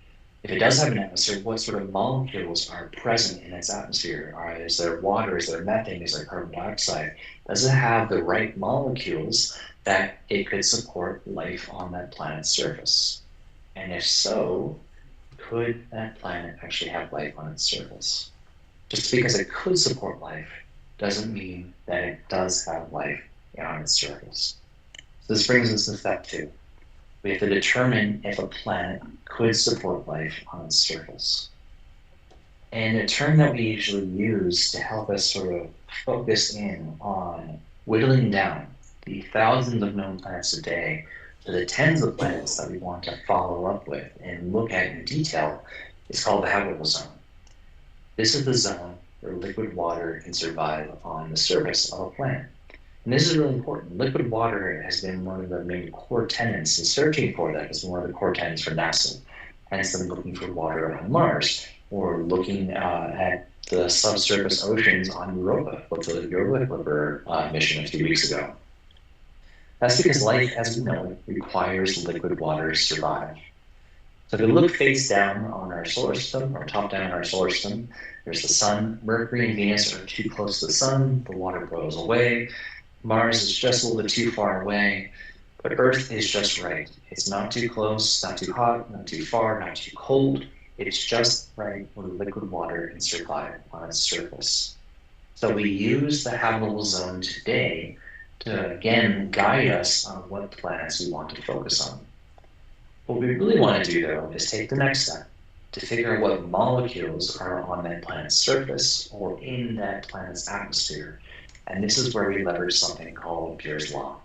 Speaker 6: If it does have an atmosphere, what sort of molecules are present in its atmosphere? Is there water? Is there methane? Is there carbon dioxide? Does it have the right molecules that it could support life on that planet's surface? And if so, could that planet actually have life on its surface? Just because it could support life doesn't mean that it does have life on its surface. So this brings us to step 2. We have to determine if a planet could support life on its surface. And a term that we usually use to help us sort of focus in on whittling down the thousands of known planets today to the tens of planets that we want to follow up with and look at in detail is called the habitable zone. This is the zone where liquid water can survive on the surface of a planet. And this is really important. Liquid water has been one of the main core tenets, and searching for that is one of the core tenets for NASA. Hence them looking for water on Mars, or looking at the subsurface oceans on Europa, with the Europa Clipper mission a few weeks ago. That's because life, as we know it, requires liquid water to survive. So if we look face down on our solar system, or top down on our solar system, there's the sun. Mercury and Venus are too close to the sun, the water boils away. Mars is just a little bit too far away, but Earth is just right. It's not too close, not too hot, not too far, not too cold. It's just right where liquid water can survive on its surface. So we use the habitable zone today to, again, guide us on what planets we want to focus on. What we really want to do, though, is take the next step to figure out what molecules are on that planet's surface or in that planet's atmosphere. And this is where we leverage something called Beer's Law.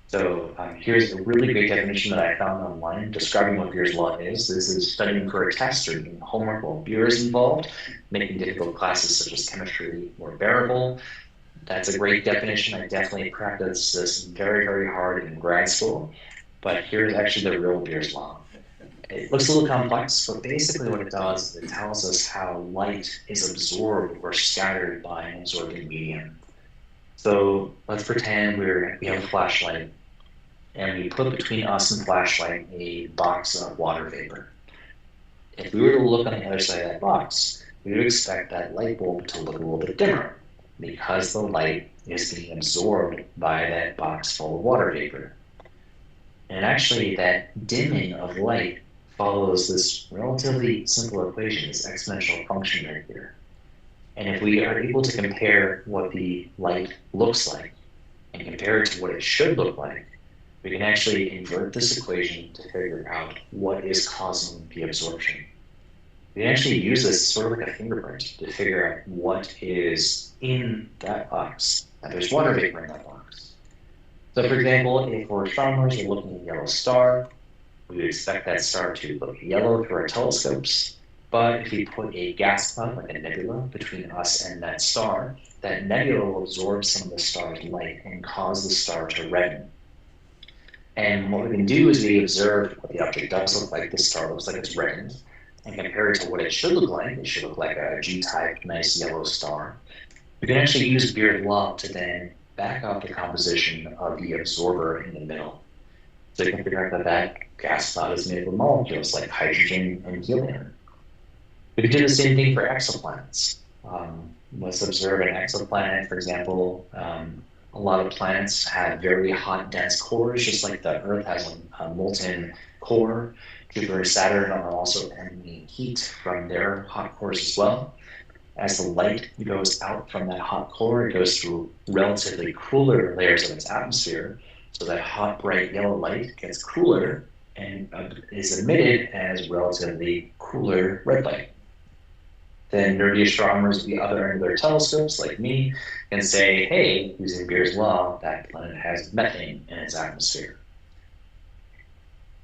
Speaker 6: So here's a really great definition that I found online describing what Beer's Law is. This is studying for a test or doing homework while beer is involved, making difficult classes such as chemistry more bearable. That's a great definition. I definitely practiced this very, very hard in grad school. But here's actually the real Beer's Law. It looks a little complex, but basically what it does is it tells us how light is absorbed or scattered by an absorbing medium. So let's pretend we have a flashlight, and we put between us and flashlight a box of water vapor. If we were to look on the other side of that box, we would expect that light bulb to look a little bit dimmer because the light is being absorbed by that box full of water vapor. And actually, that dimming of light follows this relatively simple equation, this exponential function right here. And if we are able to compare what the light looks like and compare it to what it should look like, we can actually invert this equation to figure out what is causing the absorption. We can actually use this sort of like a fingerprint to figure out what is in that box. Now, there's water vapor in that box. So for example, if we're astronomers are looking at a yellow star, we would expect that star to look yellow through our telescopes. But if we put a gas cloud, like a nebula, between us and that star, that nebula will absorb some of the star's light and cause the star to redden. And what we can do is we observe what the object does look like. The star looks like it's reddened, and compare it to what it should look like. It should look like a G-type, nice yellow star. We can actually use Beer's Law to then back up the composition of the absorber in the middle. So you can figure out that that gas cloud is made of molecules like hydrogen and helium. We can do the same thing for exoplanets. Let's observe an exoplanet, for example. A lot of planets have very hot, dense cores, just like the Earth has a molten core. Jupiter and Saturn are also emanating heat from their hot cores as well. As the light goes out from that hot core, it goes through relatively cooler layers of its atmosphere. So that hot, bright yellow light gets cooler and is emitted as relatively cooler red light. Then nerdy astronomers at the other end of their telescopes, like me, can say, hey, using Beer's Law, that planet has methane in its atmosphere.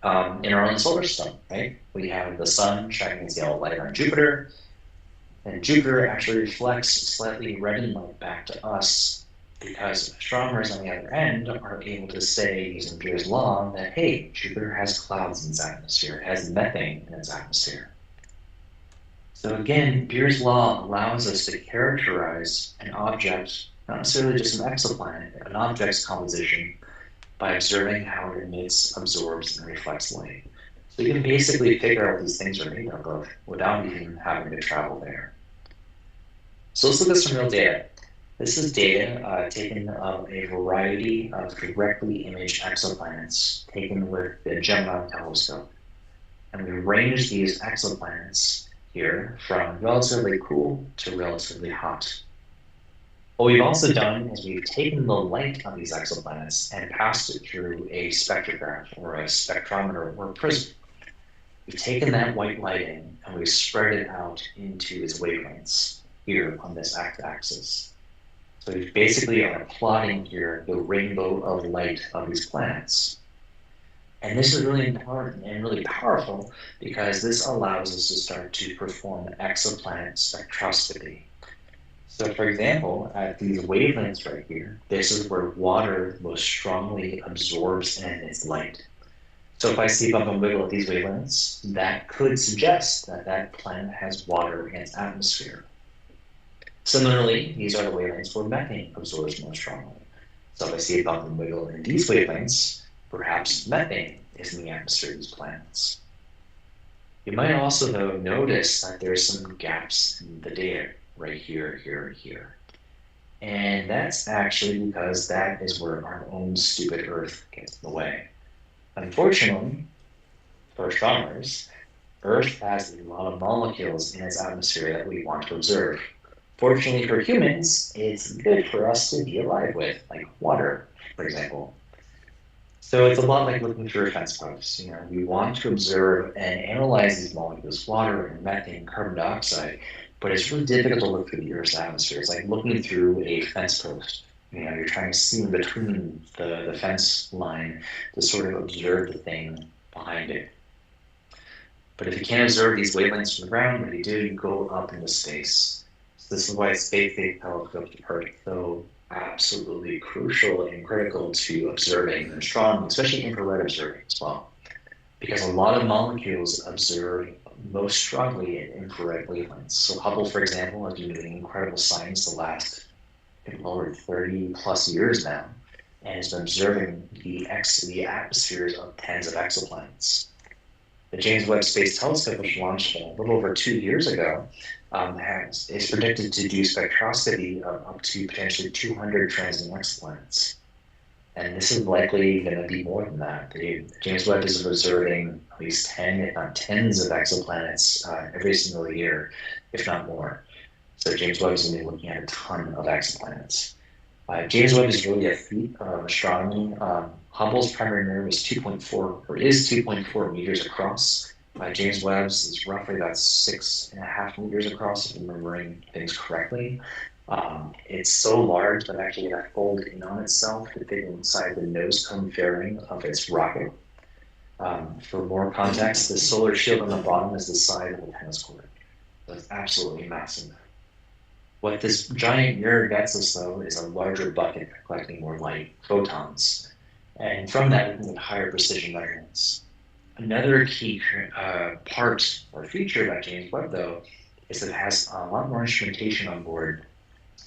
Speaker 6: In our own solar system, right? We have the sun shining its yellow light on Jupiter, and Jupiter actually reflects slightly reddened light back to us because astronomers on the other end are able to say, using Beer's Law, that, hey, Jupiter has clouds in its atmosphere, it has methane in its atmosphere. So again, Beer's Law allows us to characterize an object, not necessarily just an exoplanet, but an object's composition by observing how it emits, absorbs, and reflects light. So you can basically figure out what these things are made of without even having to travel there. So let's look at some real data. This is data taken of a variety of directly imaged exoplanets taken with the Gemini telescope. And we range these exoplanets here from relatively cool to relatively hot. What we've also done is we've taken the light of these exoplanets and passed it through a spectrograph or a spectrometer or prism. We've taken that white light in and we've spread it out into its wavelengths here on this x-axis. So we basically are plotting here the rainbow of light of these planets. And this is really important and really powerful because this allows us to start to perform exoplanet spectroscopy. So for example, at these wavelengths right here, this is where water most strongly absorbs and emits light. So if I see bump and wiggle at these wavelengths, that could suggest that that planet has water in its atmosphere. Similarly, these are the wavelengths where methane absorbs most strongly. So if I see a bump and wiggle in these wavelengths, perhaps methane is in the atmosphere of these planets. You might also, though, notice that there's some gaps in the data right here, here, and here. And that's actually because that is where our own stupid Earth gets in the way. Unfortunately, for astronomers, Earth has a lot of molecules in its atmosphere that we want to observe. Fortunately for humans, it's good for us to be alive with, like water, for example. So it's a lot like looking through a fence post. You know, we want to observe and analyze these molecules, water and methane, carbon dioxide, but it's really difficult to look through the Earth's atmosphere. It's like looking through a fence post. You're trying to see in between the fence line to sort of observe the thing behind it. But if you can't observe these wavelengths from the ground, what do? You go up into space. So this is why space-based telescopes are so absolutely crucial and critical to observing astronomy, especially infrared observing as well. Because a lot of molecules observe most strongly at infrared wavelengths. So Hubble, for example, has been doing incredible science the last over 30 plus years now, and has been observing the atmospheres of tens of exoplanets. The James Webb Space Telescope, which launched a little over 2 years ago, is predicted to do spectroscopy of up to potentially 200 transiting exoplanets. And this is likely going to be more than that. James Webb is observing at least 10, if not tens of exoplanets every single year, if not more. So James Webb is going to be looking at a ton of exoplanets. James Webb is really a feat of astronomy. Hubble's primary mirror is 2.4 meters across. James Webb's is roughly about 6.5 meters across, if I'm remembering things correctly. It's so large that actually it folds in on itself to fit inside the nose cone fairing of its rocket. For more context, the solar shield on the bottom is the size of a tennis court. So it's absolutely massive. What this giant mirror gets us, though, is a larger bucket collecting more light, photons. And from that, we can get higher precision measurements. Another key part or feature about James Webb, though, is that it has a lot more instrumentation on board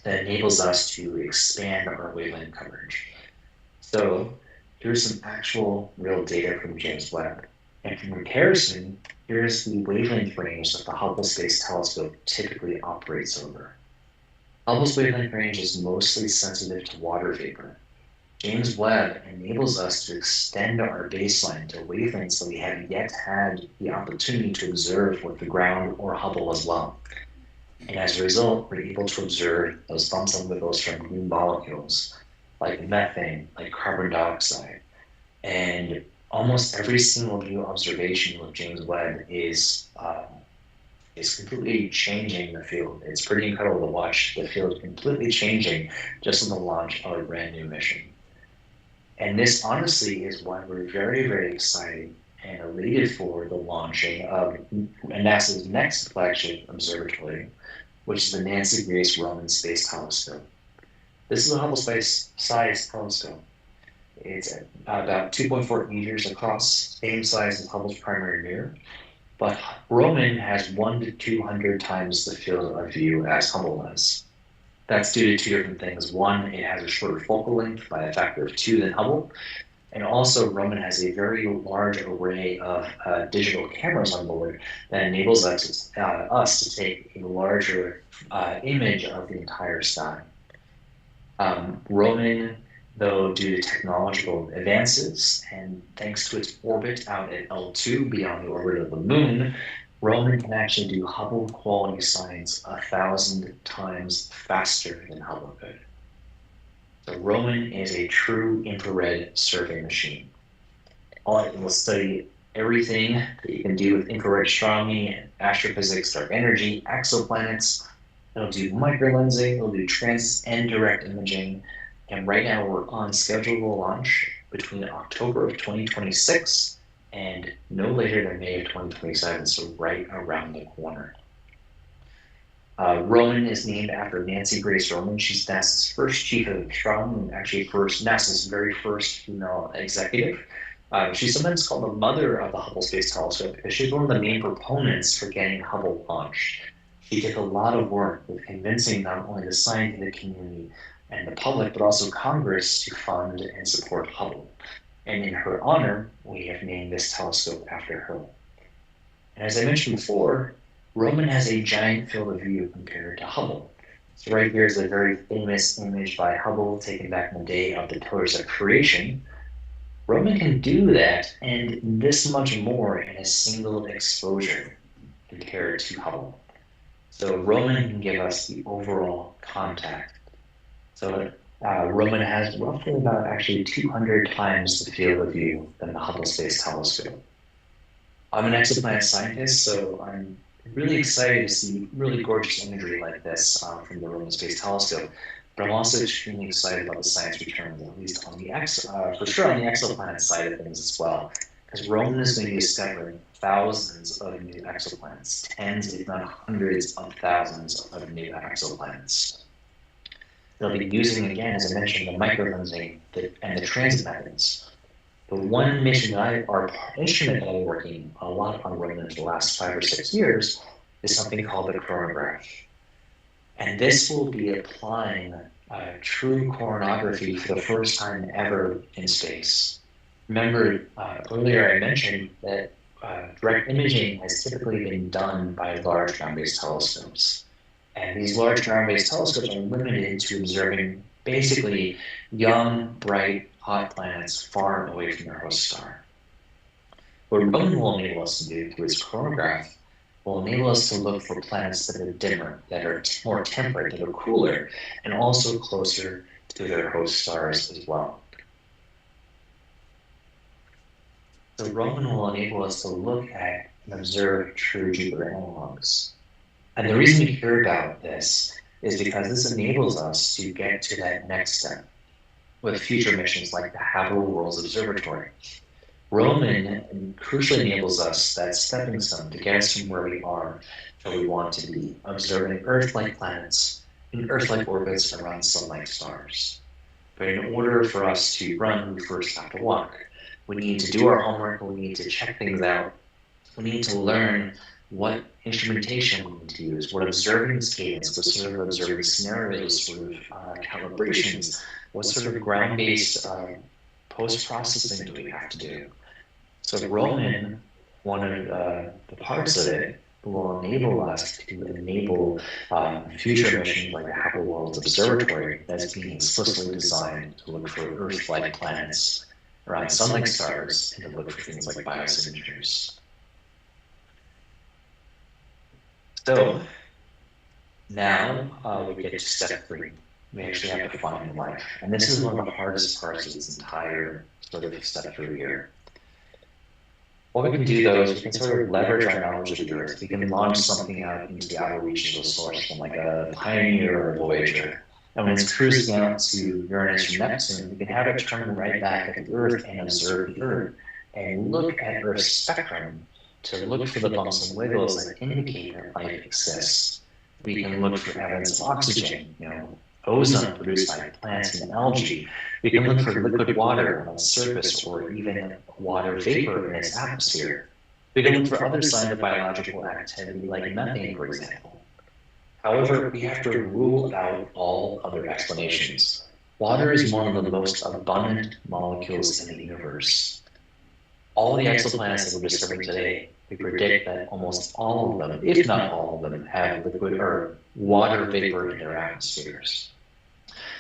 Speaker 6: that enables us to expand our wavelength coverage. So here's some actual real data from James Webb. And for comparison, here's the wavelength range that the Hubble Space Telescope typically operates over. Hubble's wavelength range is mostly sensitive to water vapor. James Webb enables us to extend our baseline to wavelengths that we have yet had the opportunity to observe with the ground or Hubble as well. And as a result, we're able to observe those bumps and wiggles from new molecules, like methane, like carbon dioxide. And almost every single new observation with James Webb is completely changing the field. It's pretty incredible to watch the field completely changing just on the launch of a brand new mission. And this honestly is why we're very, very excited and elated for the launching of NASA's next flagship observatory, which is the Nancy Grace Roman Space Telescope. This is a Hubble Space-sized telescope. It's about 2.4 meters across, same size as Hubble's primary mirror, but Roman has 1 to 200 times the field of view as Hubble has. That's due to two different things. One, it has a shorter focal length by a factor of 2 than Hubble, and also Roman has a very large array of digital cameras on board that enables us to take a larger image of the entire sky. Roman, though, due to technological advances and thanks to its orbit out at L2 beyond the orbit of the moon, Roman can actually do Hubble quality science 1,000 times faster than Hubble could. So Roman is a true infrared survey machine. It will study everything that you can do with infrared astronomy, astrophysics, dark energy, exoplanets. It'll do microlensing, it'll do trans and direct imaging. And right now we're on schedule to launch between October of 2026 and no later than May of 2027, so right around the corner. Roman is named after Nancy Grace Roman. She's NASA's first chief of astronomy, and actually NASA's very first female executive. She's sometimes called the mother of the Hubble Space Telescope because she's one of the main proponents for getting Hubble launched. She did a lot of work with convincing not only the scientific community and the public, but also Congress to fund and support Hubble. And in her honor, we have named this telescope after her. And as I mentioned before, Roman has a giant field of view compared to Hubble. So right here is a very famous image by Hubble taken back in the day of the Pillars of Creation. Roman can do that and this much more in a single exposure compared to Hubble. So Roman can give us the overall contact. So Roman has roughly about actually 200 times the field of view than the Hubble Space Telescope. I'm an exoplanet scientist, so I'm really excited to see really gorgeous imagery like this from the Roman Space Telescope. but I'm also extremely excited about the science returns, at least on the for sure on the exoplanet side of things as well, because Roman is going to be discovering thousands of new exoplanets, tens if not hundreds of thousands of new exoplanets. They'll be using, again, as I mentioned, the microlensing and the transit methods. The one mission or instrument that I'm working a lot on Roman in the last 5 or 6 years is something called the chronograph. And this will be applying true coronography for the first time ever in space. Remember, earlier I mentioned that direct imaging has typically been done by large ground-based telescopes. And these large ground-based telescopes are limited to observing basically young, bright, hot planets far away from their host star. What Roman will enable us to do through its chronograph will enable us to look for planets that are dimmer, that are more temperate, that are cooler, and also closer to their host stars as well. So Roman will enable us to look at and observe true Jupiter analogs. And the reason we care about this is because this enables us to get to that next step with future missions like the Habitable Worlds Observatory. Roman crucially enables us that stepping stone to get us from where we are to where we want to be, observing Earth-like planets in Earth-like orbits around sun-like stars. But in order for us to run, we first have to walk. We need to do our homework, we need to check things out, we need to learn what instrumentation we need to use, what observing cadence, what sort of observing scenarios, sort of calibrations, what sort of ground-based post-processing do we have to do. So Roman, one of the parts of it, will enable us to enable future missions like the Habitable Worlds Observatory that's being explicitly designed to look for Earth-like planets around sun-like stars and to look for things like biosignatures. So now we get to step 3. We actually have to find life. And this is one of the hardest parts of this entire sort of step through here. What we can do though is we can sort of leverage our knowledge of the Earth. We can launch something out into the outer reaches of the solar system, like a Pioneer or a Voyager. And when it's cruising out to Uranus or Neptune, we can have it turn right back at the Earth and observe the Earth and look at Earth's spectrum to look for the bumps and wiggles that indicate that life exists. We can look for evidence of oxygen, ozone produced by plants and algae. We can look for liquid water on the surface or even water vapor in its atmosphere. We can look for other signs of biological activity like methane, for example. However, we have to rule out all other explanations. Water is one of the most abundant molecules in the universe. All the exoplanets that we're discovering today, we predict that almost all of them, if not all of them, have liquid or water vapor in their atmospheres.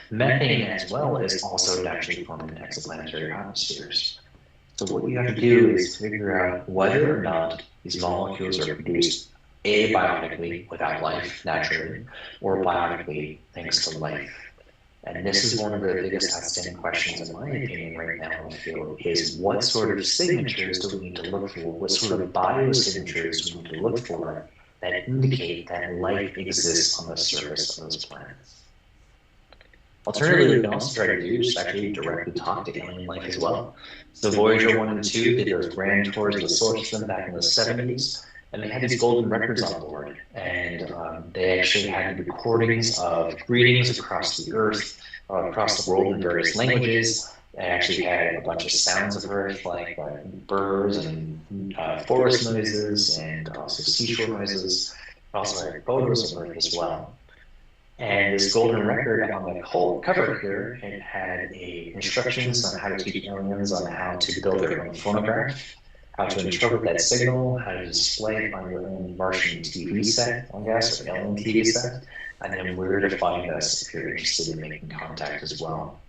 Speaker 6: Methane as well is also naturally formed in exoplanetary atmospheres. So what we have to do is figure out whether or not these molecules are produced abiotically without life, naturally, or biotically thanks to life. And this is one of the biggest outstanding questions, in my opinion, right now in the field, is what sort of signatures do we need to look for? What sort of biosignatures do we need to look for that indicate that life exists on the surface of those planets? Alternatively, we can also try to do is actually directly talk to alien life as well. So Voyager 1 and 2 did those grand tours of the solar system back in the 70s, and they had these golden records on board, and they actually had recordings of greetings across the Earth, across the world in various languages. They actually had a bunch of sounds of Earth, like birds and forest noises, and also seashore noises. Also had photos of Earth as well. And this golden record on the whole cover here, it had instructions on how to teach aliens on how to build their own phonograph, how to interpret that signal, how to display it on your own Martian TV set, I guess, or alien TV set, and then where to find us if you're interested in making contact as well.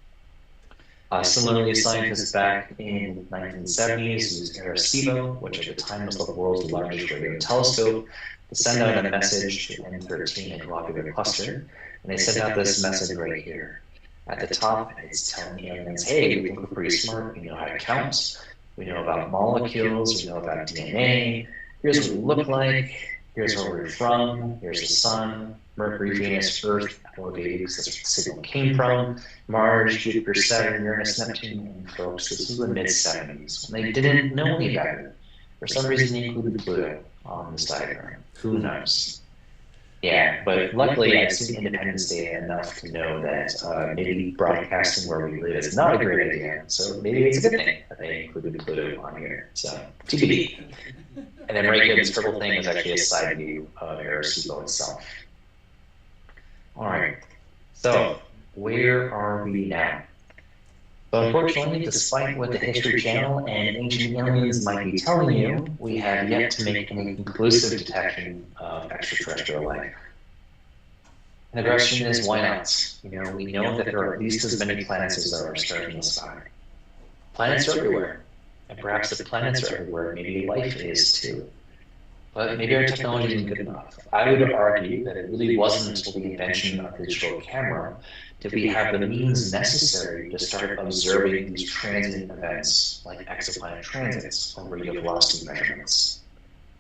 Speaker 6: Similarly, scientists back in the 1970s used Arecibo, which at the time was the world's largest radio telescope, to send out a message to M13 and Globular Cluster, and they sent out this message right here. At the top, it's telling aliens, hey, we think we're pretty smart, we know how to count, we know about molecules, we know about DNA, here's what we look like, here's where we're from, here's the sun, Mercury, Venus, Earth, elevated because that's where the signal came from. Mars, Jupiter, Saturn, Uranus, Neptune, and folks, this was the mid-70s when they didn't know any better. For some reason, they included Pluto on this diagram. Who knows? Yeah, but luckily I've seen Independence Day enough to know that maybe broadcasting where we live is not a great idea. So maybe it's a good thing that they included Pluto on here. So TBD. And then right here, this purple thing is actually a side view of Arecibo itself. All right. So where are we now? So unfortunately, despite what the History Channel and Ancient Aliens might be telling you, we have yet to make any conclusive detection of extraterrestrial life. And the question is, why not? You know, we know that there are at least as many planets as there are stars in the sky. Planets are everywhere, and perhaps the planets are everywhere, maybe life is too. But maybe our technology isn't good enough. I would argue that it really wasn't until the invention of the digital camera did we have the means necessary to start observing these transient events like exoplanet transits or radio velocity measurements.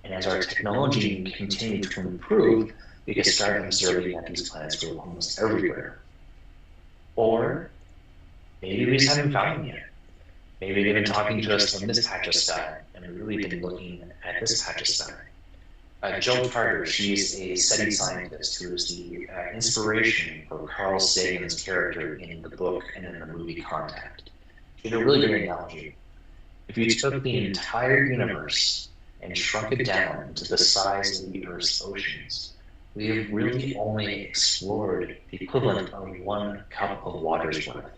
Speaker 6: And as our technology continued to improve, we could start observing that these planets were almost everywhere. Or maybe we just haven't found them yet. Maybe they've been talking to us from this patch of sky, and we've really been looking at this patch of sky. Jill Carter, she's a SETI scientist who is the inspiration for Carl Sagan's character in the book and in the movie Contact. She had a really good analogy. If you took the entire universe and shrunk it down to the size of the Earth's oceans, we have really only explored the equivalent of 1 cup of water's worth.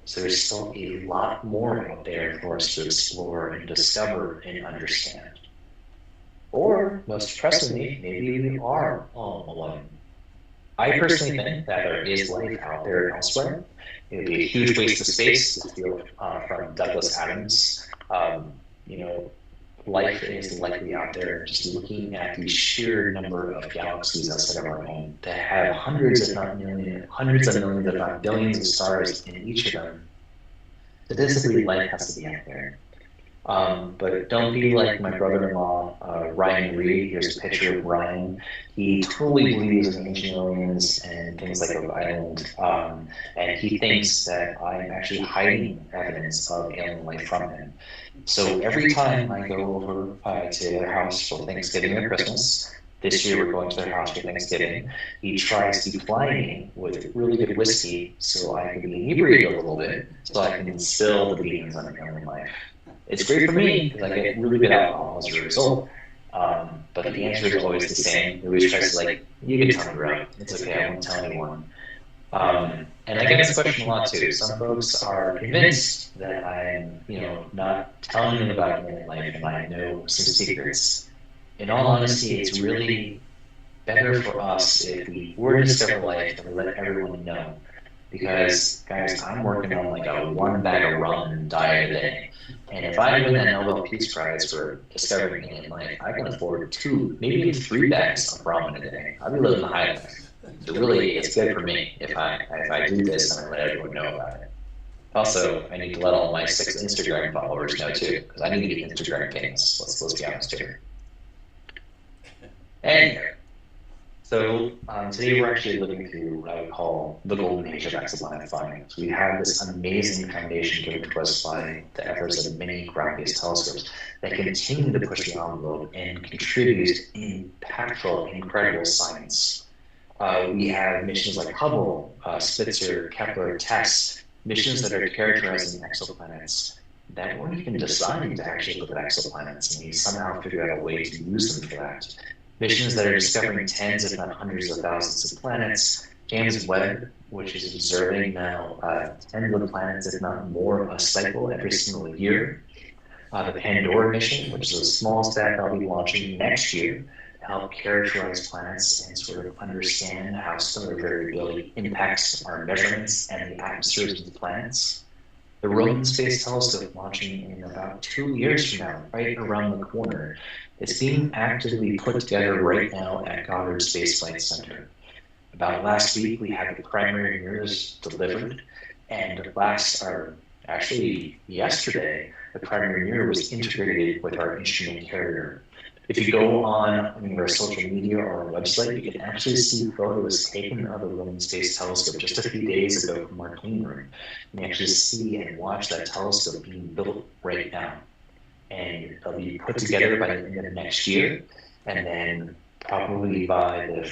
Speaker 6: So there's still a lot more out there for us to explore and discover and understand. Or, most pressingly, maybe we are all alone. I personally think that there is life out there elsewhere. It would be a huge waste of space to steal from Douglas Adams. You know, life is likely out there. Just looking at the sheer number of galaxies outside of our own that have hundreds, if not millions, hundreds of millions, if not billions of stars in each of them. Statistically, life has to be out there. But don't be like my brother-in-law, Ryan Reed. Here's a picture of Ryan. He totally believes in ancient aliens and things like Rhode Island. And he thinks that I'm actually hiding evidence of alien life from him. So every time I go over to their house for Thanksgiving or Christmas, this year we're going to their house for Thanksgiving, he tries to ply me with really good whiskey so I can be inebriated a little bit, so I can instill the beans on alien life. It's great for me because I get really good alcohol as a result. But the answer is always the same. He always tries to you can tell me, bro. It's okay, I won't tell anyone. And I get this question a lot too. Some folks are convinced that I'm, not telling them about alien life and I know some secrets. In all honesty, it's really better for us if we were to discover life and let everyone know. Because, guys, I'm working on a 1 bag of rum diet a day. And if I win that Nobel Peace Prize for discovering alien life, I can afford 2, maybe even 3 bags of rum in a day. I'll be living the high life. So really, it's good for me if I do this and I let everyone know about it. Also, I need to let all my 6 Instagram followers know too, because I need to get Instagram famous. Let's be honest here. Anyway, so today we're actually looking through what I would call the golden age of exoplanet findings. We have this amazing foundation given to us by the efforts of many ground-based telescopes that continue to push the envelope and contribute impactful, incredible science. We have missions like Hubble, Spitzer, Kepler, TESS, missions that are characterizing exoplanets that weren't even designed to actually look at exoplanets, and we somehow figured out a way to use them for that. Missions that are discovering tens, if not hundreds of thousands of planets. James Webb, which is observing now tens of planets, if not more, a cycle every single year. The Pandora mission, which is a small stat I'll be launching next year to help characterize planets and sort of understand how stellar variability impacts our measurements and the atmospheres of the planets. The Roman Space Telescope launching in about 2 years from now, right around the corner. It's being actively put together right now at Goddard Space Flight Center. About last week, we had the primary mirrors delivered, and yesterday, the primary mirror was integrated with our instrument carrier. If you go on our social media or our website, you can actually see photos taken of the Roman Space Telescope just a few days ago from our clean room. You can actually see and watch that telescope being built right now. And it'll be put together by the end of next year, and then probably by the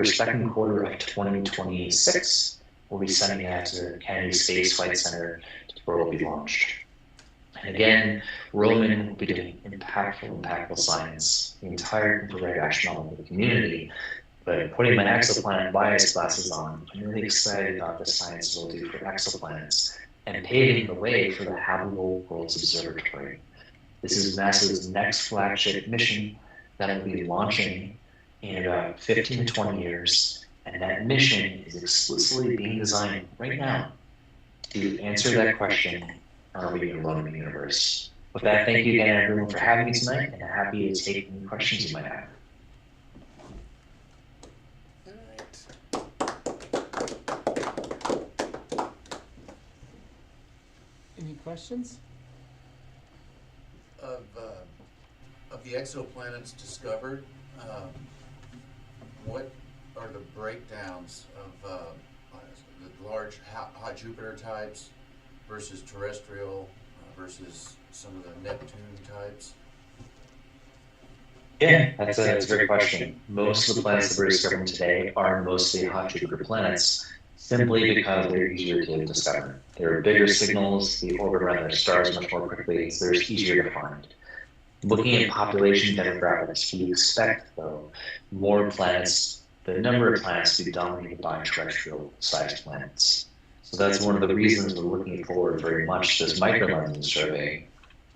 Speaker 6: second quarter of 2026, we'll be sending that to the Kennedy Space Flight Center where it will be launched. And again, Roman will be doing impactful science, the entire infrared astronomical community. But putting my exoplanet bias glasses on, I'm really excited about the science we'll do for exoplanets and paving the way for the Habitable Worlds Observatory. This is NASA's next flagship mission that will be launching in about 15 to 20 years. And that mission is explicitly being designed right now to answer that question, are we alone in the universe? With that, thank you again, everyone, for having me tonight, and happy to take any questions you might have.
Speaker 1: Any questions?
Speaker 7: Of the exoplanets discovered, what are the breakdowns of the large hot Jupiter types versus terrestrial versus some of the Neptune types?
Speaker 6: Yeah, that's a great question. Most of the planets that we're discovering today are mostly hot Jupiter planets, simply because they're easier to discover. There are bigger signals, they orbit around their stars much more quickly, so they're easier to find. Looking at population demographics, we expect, though, more planets, the number of planets to be dominated by terrestrial-sized planets. So that's one of the reasons we're looking forward very much to this microlensing survey,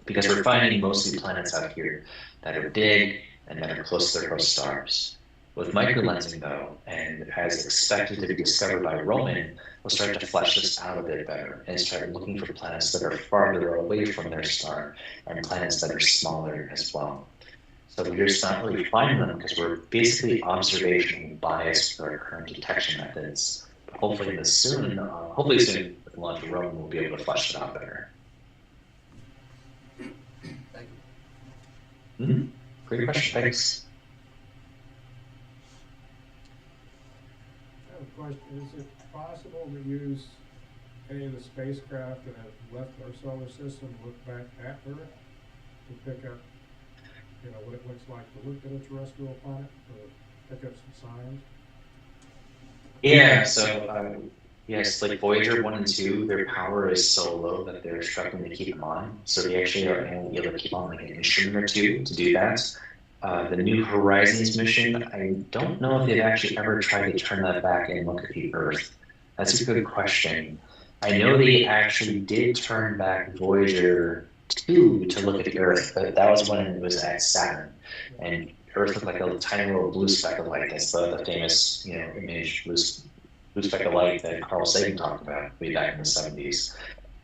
Speaker 6: because we're finding mostly planets out here that are big and that are close to their host stars. With microlensing, though, and as expected to be discovered by Roman, we'll start to flesh this out a bit better and start looking for planets that are farther away from their star and planets that are smaller as well. So we're just not really finding them because we're basically observationally biased with our current detection methods. But hopefully soon with the launch of Roman, we'll be able to flesh it out better.
Speaker 7: Thank
Speaker 6: you. Mm-hmm. Great question, thanks.
Speaker 5: I have a question. Is it possible to use any of the spacecraft that have left our solar system to look back at Earth to pick up, what it looks like to look at a terrestrial planet, or pick up some signs?
Speaker 6: Yeah, so yes, like Voyager 1 and 2, their power is so low that they're struggling to keep them on. So they actually are only able to keep on like an instrument or two to do that. The New Horizons mission, I don't know if they've actually ever tried to turn that back and look at the Earth. That's a good question. I know they actually did turn back Voyager 2 to look at the Earth, but that was when it was at Saturn. And Earth looked like a tiny little blue speck of light. That's the famous, image, blue speck of light that Carl Sagan talked about way back in the 70s.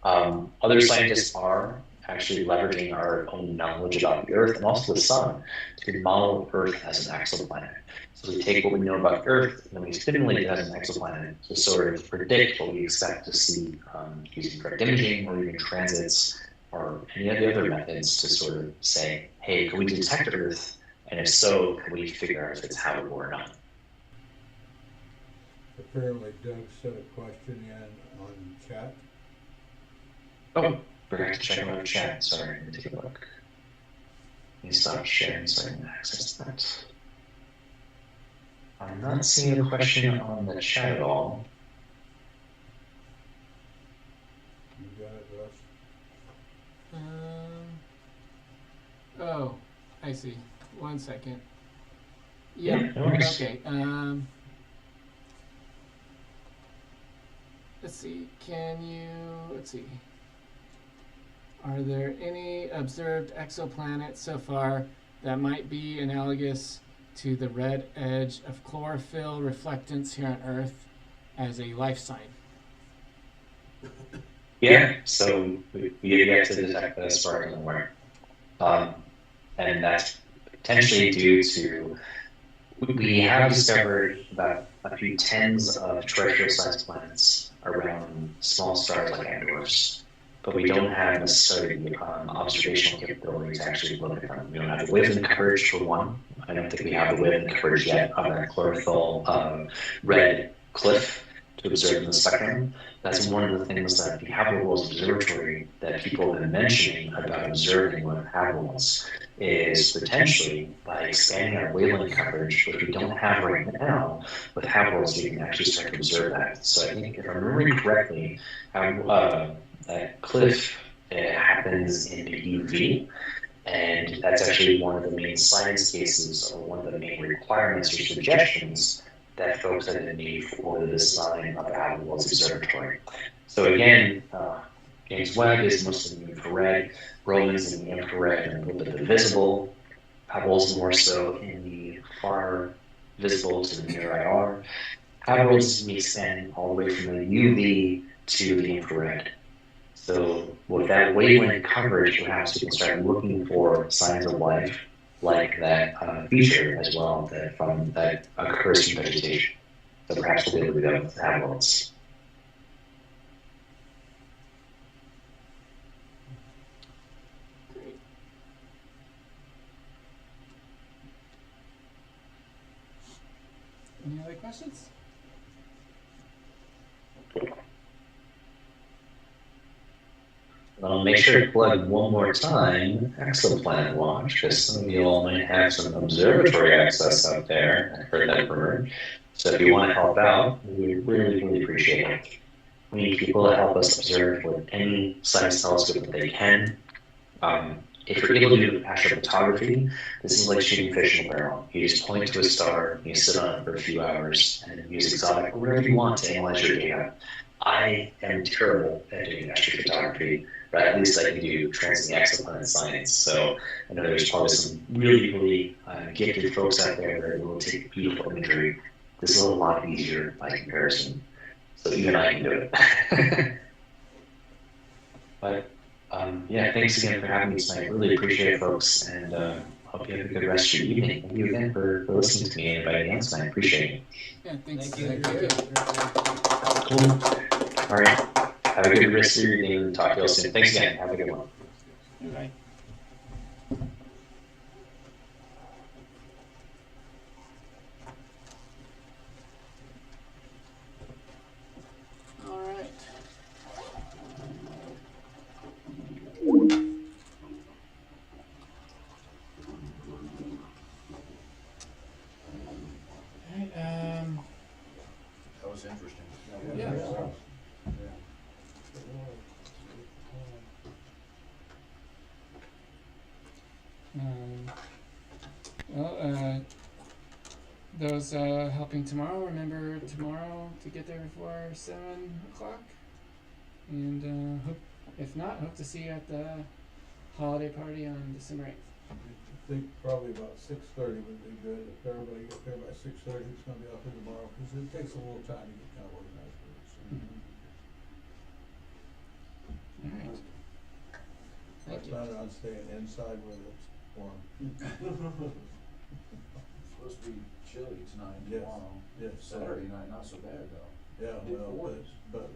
Speaker 6: Other scientists are actually leveraging our own knowledge about the Earth and also the Sun to model Earth as an exoplanet. So we take what we know about Earth and then we simulate it as an exoplanet to sort of predict what we expect to see using direct imaging or even transits or any of the other methods to sort of say, hey, can we detect Earth? And if so, can we figure out if it's habitable or not?
Speaker 3: Apparently Doug sent a question in on chat.
Speaker 6: Oh, forgot to check out our chat. Sorry, let me take a look. Let me stop sharing so I can access that. I'm not seeing a question on the chat at all.
Speaker 3: You got it, Russ?
Speaker 1: Oh, I see. 1 second. Yeah,
Speaker 6: no worries.
Speaker 1: Okay. Let's see. Let's see. Are there any observed exoplanets so far that might be analogous to the red edge of chlorophyll reflectance here on Earth as a life sign?
Speaker 6: Yeah, so we have yet to detect that as far as I'm aware. And that's potentially due to, we have discovered about a few tens of terrestrial-sized planets around small stars like dwarfs. but we don't have necessarily the observational capability to actually look at them. We don't have the width and coverage for one. I don't think we have the width and coverage yet of that chlorophyll red cliff to observe in the spectrum. That's one of the things that the Habitable Worlds Observatory that people have been mentioning about observing with Habibles is potentially by expanding our wavelength coverage, which we don't have right now, with Habibles we can actually start to observe that. So I think if I'm remembering correctly, that cliff happens in the UV, and that's actually one of the main science cases or one of the main requirements or suggestions that folks have been need for the design of the Habitable Worlds Observatory. So again, James Webb is mostly in the infrared, Roland's in the infrared and a little bit of the visible, Habibles more so in the far visible to the near IR. Habibles may extend all the way from the UV to the infrared. So with that wavelength coverage, perhaps we can start looking for signs of life like that feature as well that occurs in vegetation. So perhaps we'll be able to go with Habibles.
Speaker 1: Any other questions?
Speaker 6: I'll make sure to plug one more time Exoplanet Watch, because some of you all might have some observatory access out there. I've heard that rumor. So if you want to help out, we really, really appreciate it. We need people to help us observe with any science telescope that they can. If you're able to do astrophotography, this is like shooting fish in a barrel. You just point to a star, you sit on it for a few hours, and use exotic or whatever you want to analyze your data. I am terrible at doing astrophotography, but at least I can do transient exoplanet science. So I know there's probably some really, really gifted folks out there that are able to take beautiful imagery. This is a lot easier by comparison. So even I can do it. But yeah, thanks again for having me tonight. Really appreciate it, folks, and hope you have a good rest of your evening. Thank you again for listening to me and inviting me on tonight. Appreciate it.
Speaker 1: Yeah, thanks.
Speaker 2: Thank you.
Speaker 6: Cool. All right. Have a good rest of your evening and talk to you all soon. Thanks again. Have a good one.
Speaker 1: Right. All right. All right.
Speaker 7: That was interesting.
Speaker 1: Yeah. Well, those helping tomorrow, remember tomorrow to get there before 7 o'clock. And if not, hope to see you at the holiday party on December 8th.
Speaker 3: I think probably about 6:30 would be good. If everybody gets there by 6:30, it's gonna be out there tomorrow, because it takes a little time to get kind of organized with it. So.
Speaker 1: All right.
Speaker 3: I
Speaker 1: Thank you.
Speaker 3: plan on staying inside where it's warm.
Speaker 7: It's supposed to be chilly tonight and
Speaker 3: Yes.
Speaker 7: tomorrow.
Speaker 3: Yes.
Speaker 7: Saturday night, not so bad though.
Speaker 3: Yeah, well,
Speaker 7: Mid-40s.
Speaker 3: but